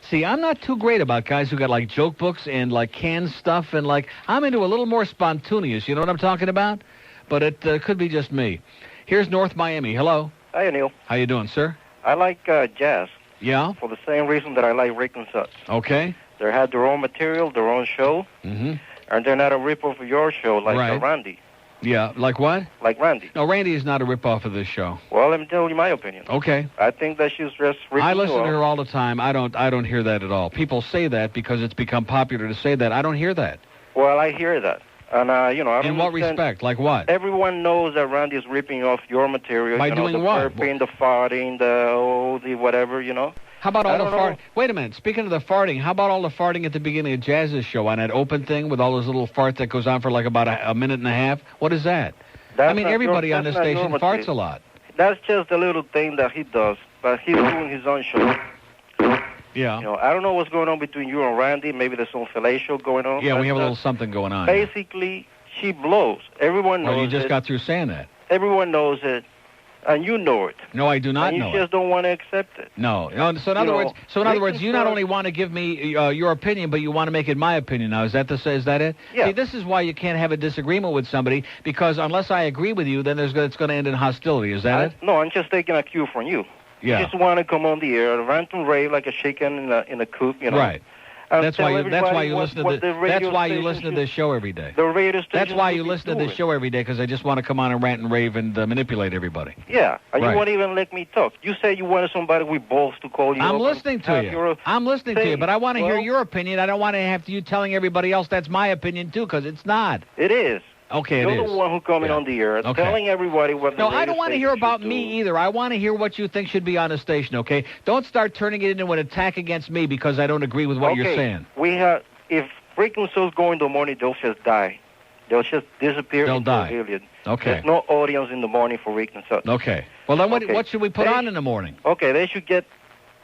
See, I'm not too great about guys who got, joke books and, canned stuff. And, I'm into a little more spontaneous. You know what I'm talking about? But it could be just me. Here's North Miami. Hello. Hi, Neil. How you doing, sir? I like Jazz. Yeah? For the same reason that I like Rick and Suds. Okay. They had their own material, their own show. Mm-hmm. And they're not a rip-off of your show like right. Randy. Yeah, like what? Like Randy. No, Randy is not a rip-off of this show. Well, let me tell you my opinion. Okay. I think that she's just I listen to her all the time. I don't hear that at all. People say that because it's become popular to say that. I don't hear that. Well, I hear that. And, I don't In what understand. respect? Like what? Everyone knows that Randy is ripping off your material. By doing the what? Burping, the farting, the whatever, How about all I the don't know. farting? Wait a minute. Speaking of the farting, how about all the farting at the beginning of Jazz's show on that open thing with all those little farts that goes on for like about a minute and a half? What is that? That's I mean, not everybody your- on this that's not station your farts material. a lot. That's just a little thing that he does, but he's doing his own show. Yeah. I don't know what's going on between you and Randy. Maybe there's some fellatio going on. Yeah, we But, have a little something going on. Basically, she blows. Everyone knows Well, you just it. got through saying that. Everyone knows it, and you know it. No, I do not and know you just don't want to accept it. No. So in other words, you not only want to give me your opinion, but you want to make it my opinion. Now, is that it? Yeah. See, this is why you can't have a disagreement with somebody, because unless I agree with you, then it's going to end in hostility. Is that it? No, I'm just taking a cue from you. Yeah. You just want to come on the air, rant and rave like a chicken in a coop, Right. And That's tell why you everybody listen to what the radio That's why you station listen to should- this show every day. The radio station. That's why should you be listen to this doing. show every day, because I just want to come on and rant and rave and manipulate everybody. Yeah, and Right. you won't even let me talk. You say you wanted somebody with balls to call you. I'm up listening and to have you. your- I'm listening to Say, you, but I want to hear well- your opinion. I don't want to have you telling everybody else that's my opinion too, because it's not. It is. Okay, You're it is. the one who coming on the air, Okay. telling everybody what the No, radio I don't want to station hear should about do. me either. I want to hear what you think should be on the station, okay? Don't start turning it into an attack against me because I don't agree with what you're saying. We have, if Rick and Suds go in the morning, they'll just die. They'll just disappear. They'll into die. oblivion. Okay. There's no audience in the morning for Rick and Suds. Okay. Well, then Okay. what should we put They- on in the morning? Okay, they should get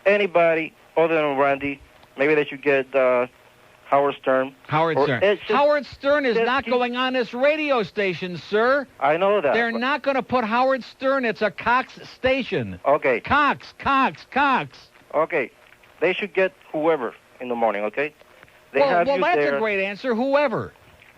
anybody other than Randy. Maybe they should get Howard Stern. Howard Or Stern. it's just- Howard Stern is just not keep- going on this radio station, sir. I know that. They're but- not going to put Howard Stern. It's a Cox station. Okay. Cox. Okay. They should get whoever in the morning, okay? They Well, have you that's there. a great answer. Whoever.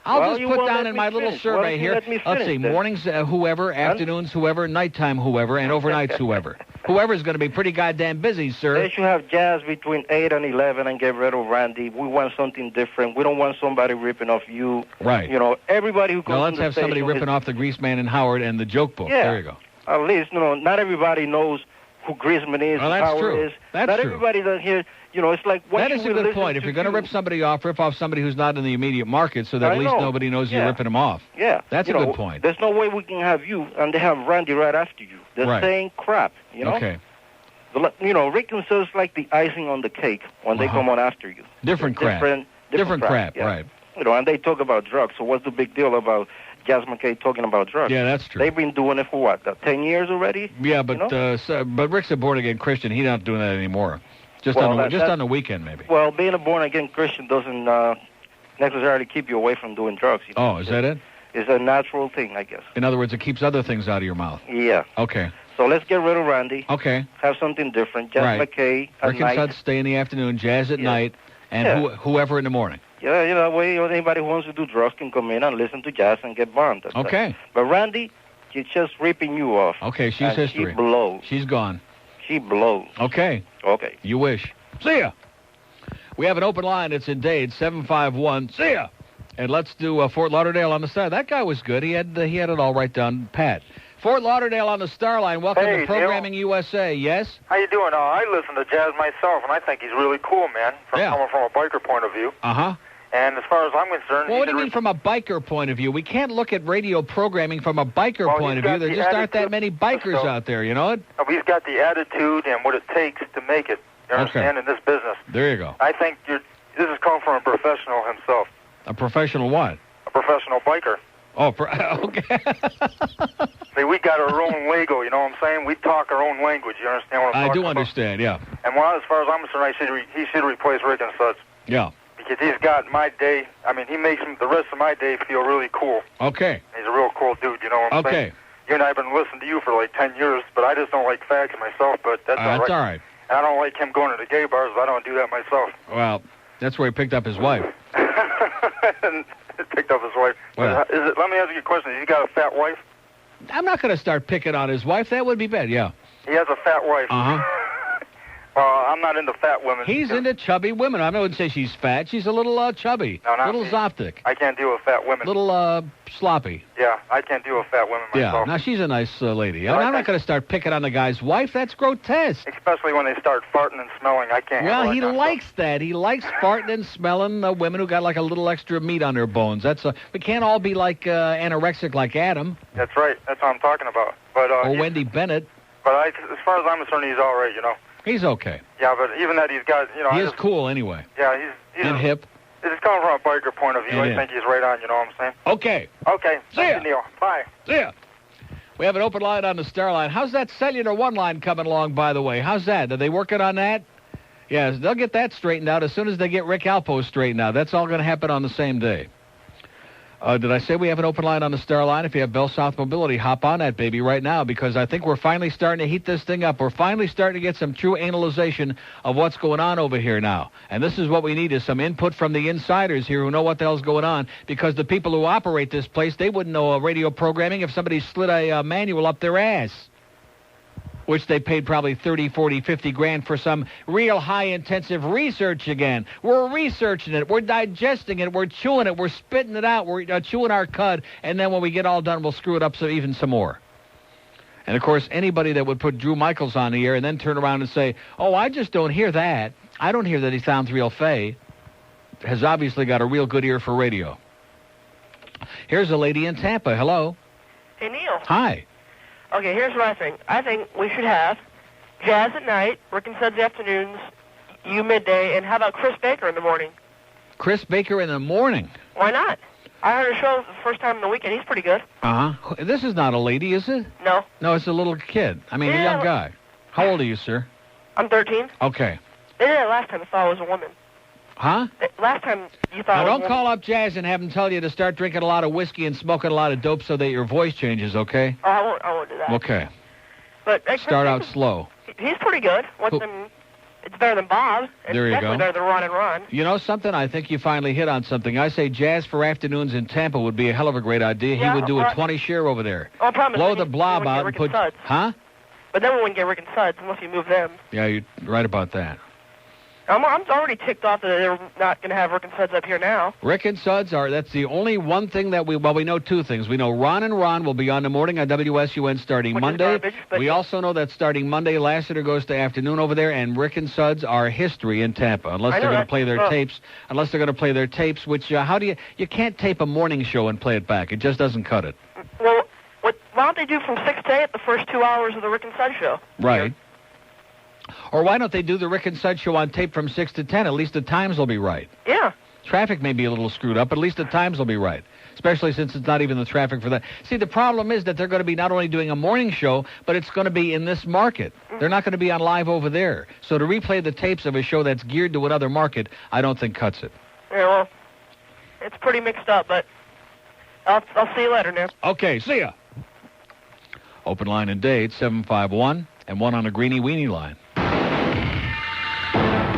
I'll Well, just you put won't down let in me my little finish. Why survey don't you here. let me Let's finish see, then? mornings whoever, afternoons whoever, nighttime whoever, and overnights whoever. Whoever's going to be pretty goddamn busy, sir. They should have jazz between 8 and 11 and get rid of Randy. We want something different. We don't want somebody ripping off you. Right. You know, everybody who comes Now to let's the have somebody station ripping is- off the Greaseman and Howard and the joke book. Yeah. There you go. At least, not everybody knows who Griezmann is, Well, who that's Howard true. is. That's Not true. everybody does hear, it's like... what That you is a will good listen point. If to you're going to you. rip somebody off, rip off somebody who's not in the immediate market so that I at least know. nobody knows Yeah. you're ripping them off. Yeah. That's a good point. There's no way we can have you and they have Randy right after you. They're Right. saying crap, Okay. Rick and Suds like the icing on the cake when they come on after you. Different crap. Different crap, yeah. right. And they talk about drugs. So what's the big deal about Jazz McKay talking about drugs? Yeah, that's true. They've been doing it for what, 10 years already? Yeah, but You know? but Rick's a born-again Christian. He's not doing that anymore. Just Well, on that- on the weekend, maybe. Well, being a born-again Christian doesn't necessarily keep you away from doing drugs. Oh, is that it? It's a natural thing, I guess. In other words, it keeps other things out of your mouth. Yeah. Okay. So let's get rid of Randy. Okay. Have something different. Jazz Right. McKay at Rick and night. Suds stay in the afternoon, Jazz at night, and Yeah. whoever in the morning. Yeah, that way anybody who wants to do drugs can come in and listen to jazz and get bombed. That's Okay. it. But Randy, she's just ripping you off. Okay, she's and history. She blows. She's gone. She blows. Okay. Okay. You wish. See ya. We have an open line. It's in Dade, 751. See ya. And let's do Fort Lauderdale on the star. That guy was good. He had it all right down pat. Fort Lauderdale on the star line. Welcome Hey, to Programming USA. Yes? How you doing? I listen to jazz myself, and I think he's really cool, man. Coming from a biker point of view. Uh-huh. And as far as I'm concerned, Well, what do you mean from a biker point of view? We can't look at radio programming from a biker Well, point he's of view. got There the just aren't that attitude, many bikers so- out there, you know it? He's got the attitude and what it takes to make it. You understand? In this business. There you go. I think this is coming from a professional himself, A professional what? a professional biker. Oh, okay. See, we got our own lingo, you know what I'm saying? We talk our own language, you understand what I'm I talking do about? understand, yeah. And as far as I'm concerned, he should replace Rick and Suds. Yeah. Because he's got my day, he makes the rest of my day feel really cool. Okay. He's a real cool dude, you know what I'm saying? Okay. You and I have been listening to you for like 10 years, but I just don't like fags myself, but that's all right. That's all right. And I don't like him going to the gay bars, I don't do that myself. Well, that's where he picked up his wife. And picked up his wife. Well. Let me ask you a question. Has he got a fat wife? I'm not going to start picking on his wife. That would be bad, yeah. He has a fat wife. Uh-huh. I'm not into fat women. He's into chubby women. I wouldn't say she's fat. She's a little chubby. No, not little me. Zoptic. I can't deal with fat women. Little sloppy. Yeah, I can't deal with fat women myself. Yeah, now she's a nice lady. No, I'm not going to start picking on the guy's wife. That's grotesque. Especially when they start farting and smelling. I can't Well, handle he that kind of likes that. He likes farting and smelling women who got like a little extra meat on their bones. We can't all be like anorexic like Adam. That's right. That's what I'm talking about. But or Wendy Bennett. But as far as I'm concerned, he's all right, you know. He's okay. Yeah, but even that he's got, you know. He is cool anyway. Yeah, he's and hip. It's coming from a biker point of view. I think he's right on, you know what I'm saying? Okay. Okay. See ya. Thank you, Neil. Bye. See ya. We have an open line on the Star line. How's that Cellular One line coming along, by the way? How's that? Are they working on that? Yes, they'll get that straightened out as soon as they get Rick Alpo straightened out. That's all going to happen on the same day. Did I say we have an open line on the Star line? If you have Bell South Mobility, hop on that baby right now, because I think we're finally starting to heat this thing up. We're finally starting to get some true analyzation of what's going on over here now. And this is what we need, is some input from the insiders here who know what the hell's going on, because the people who operate this place, they wouldn't know radio programming if somebody slid a manual up their ass, which they paid probably 30, 40, 50 grand for some real high-intensive research again. We're researching it. We're digesting it. We're chewing it. We're spitting it out. We're chewing our cud. And then when we get all done, we'll screw it up even some more. And, of course, anybody that would put Drew Michaels on the air and then turn around and say, oh, I just don't hear that. I don't hear that he sounds real fey, has obviously got a real good ear for radio. Here's a lady in Tampa. Hello. Hey, Neil. Hi. Okay, here's what I think. I think we should have Jazz at night, Rick and Suds afternoons, you midday, and how about Chris Baker in the morning? Chris Baker in the morning? Why not? I heard a show the first time in the weekend. He's pretty good. Uh-huh. This is not a lady, is it? No. No, it's a little kid. I mean, a young guy. How old are you, sir? I'm 13. Okay. They did it last time. I thought it was a woman. Huh? Last time you thought now, it was don't call up Jazz and have him tell you to start drinking a lot of whiskey and smoking a lot of dope so that your voice changes, okay? Oh, I won't do that. Okay. But start out slow. He's pretty good. It's better than Bob. It's there you definitely go. better than Ron and Ron. You know something? I think you finally hit on something. I say Jazz for afternoons in Tampa would be a hell of a great idea. Yeah, he would do a 20 share over there. Oh, I promise. Blow the blob out and put... Suds. Huh? But then we wouldn't get Rick and Suds unless you move them. Yeah, you're right about that. I'm already ticked off that they're not going to have Rick and Suds up here now. Rick and Suds that's the only one thing that we know two things. We know Ron and Ron will be on the morning on WSUN starting Monday. We also know that starting Monday, Lassiter goes to afternoon over there, and Rick and Suds are history in Tampa, unless they're going to play their tapes. Unless they're going to play their tapes, which, you can't tape a morning show and play it back. It just doesn't cut it. Well, why don't they do from 6 to 8 the first 2 hours of the Rick and Suds show? Right. Or why don't they do the Rick and Suds show on tape from 6 to 10? At least the times will be right. Yeah. Traffic may be a little screwed up, but at least the times will be right, especially since it's not even the traffic for that. See, the problem is that they're going to be not only doing a morning show, but it's going to be in this market. They're not going to be on live over there. So to replay the tapes of a show that's geared to another market, I don't think cuts it. Yeah, well, it's pretty mixed up, but I'll see you later, Nick. Okay, see ya. Open line and date, 751, and one on a Greenie Weenie line.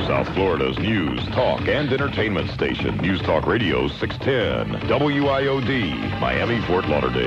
South Florida's news, talk, and entertainment station. News Talk Radio 610, WIOD, Miami, Fort Lauderdale.